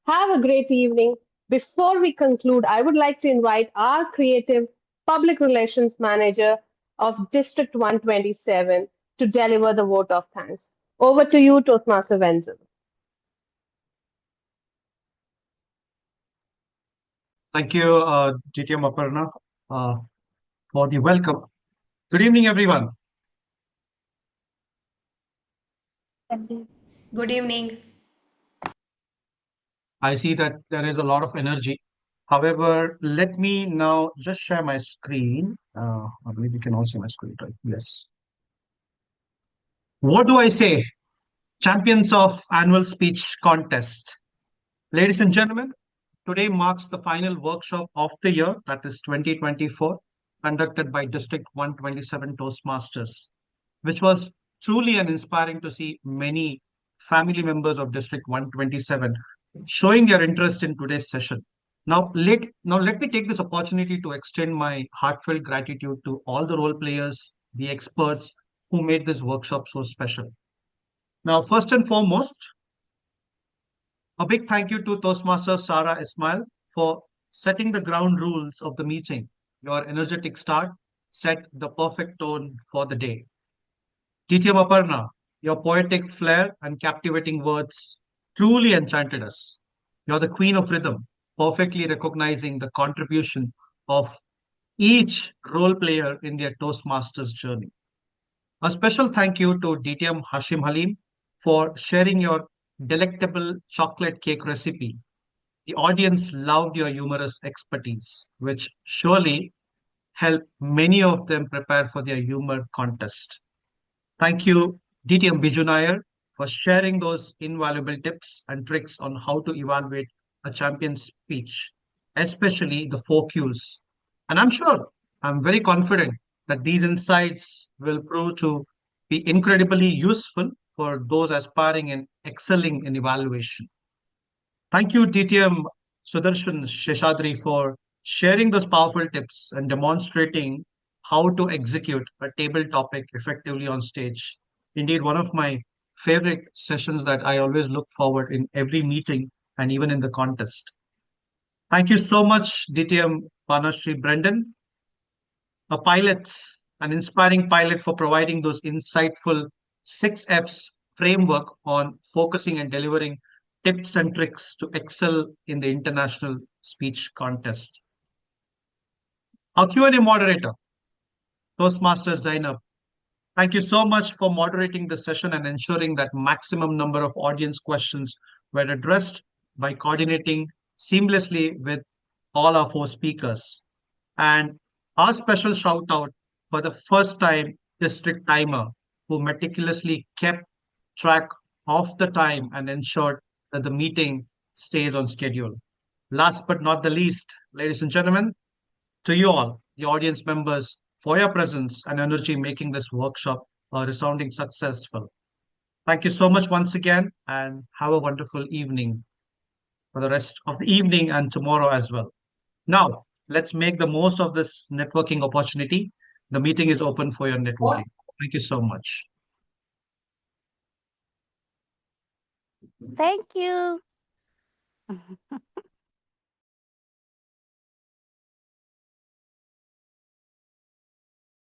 Have a great evening. Before we conclude, I would like to invite our creative public relations manager of District 127 to deliver the vote of thanks. Over to you, Toastmaster Venzil. Thank you, DTM Aparna, for the welcome. Good evening, everyone. Good evening. I see that there is a lot of energy. However, let me now just share my screen. I believe you can all see my screen, right? Yes. What do I say? Champions of Annual Speech Contest. Ladies and gentlemen, today marks the final workshop of the year, that is 2024, conducted by District 127 Toastmasters, which was truly an inspiring to see many family members of District 127 showing your interest in today's session. Now let me take this opportunity to extend my heartfelt gratitude to all the role players, the experts who made this workshop so special. Now, first and foremost, a big thank you to Toastmaster Sahra Ismail for setting the ground rules of the meeting. Your energetic start set the perfect tone for the day. DTM Aparna, your poetic flair and captivating words truly enchanted us. You're the queen of rhythm, perfectly recognizing the contribution of each role player in their Toastmasters journey. A special thank you to DTM Haleem for sharing your delectable chocolate cake recipe. The audience loved your humorous expertise, which surely helped many of them prepare for their humor contest. Thank you, DTM Biju Nair, for sharing those invaluable tips and tricks on how to evaluate a champion's speech, especially the 4Qs. And I'm very confident that these insights will prove to be incredibly useful for those aspiring and excelling in evaluation. Thank you, DTM Sudarshan Seshadri, for sharing those powerful tips and demonstrating how to execute a table topic effectively on stage. Indeed, one of my favorite sessions that I always look forward in every meeting and even in the contest. Thank you so much, DTM Banasri Brendan, a pilot, an inspiring pilot for providing those insightful 6Fs framework on focusing and delivering tips and tricks to excel in the international speech contest. Our Q&A moderator, Toastmasters Zaynab, thank you so much for moderating the session and ensuring that maximum number of audience questions were addressed by coordinating seamlessly with all our 4 speakers. And our special shout out for the first time district timer who meticulously kept track of the time and ensured that the meeting stays on schedule. Last but not the least, ladies and gentlemen, to you all, the audience members, for your presence and energy making this workshop a resounding successful. Thank you so much once again and have a wonderful evening for the rest of the evening and tomorrow as well. Now, let's make the most of this networking opportunity. The meeting is open for your networking. Thank you so much. Thank you.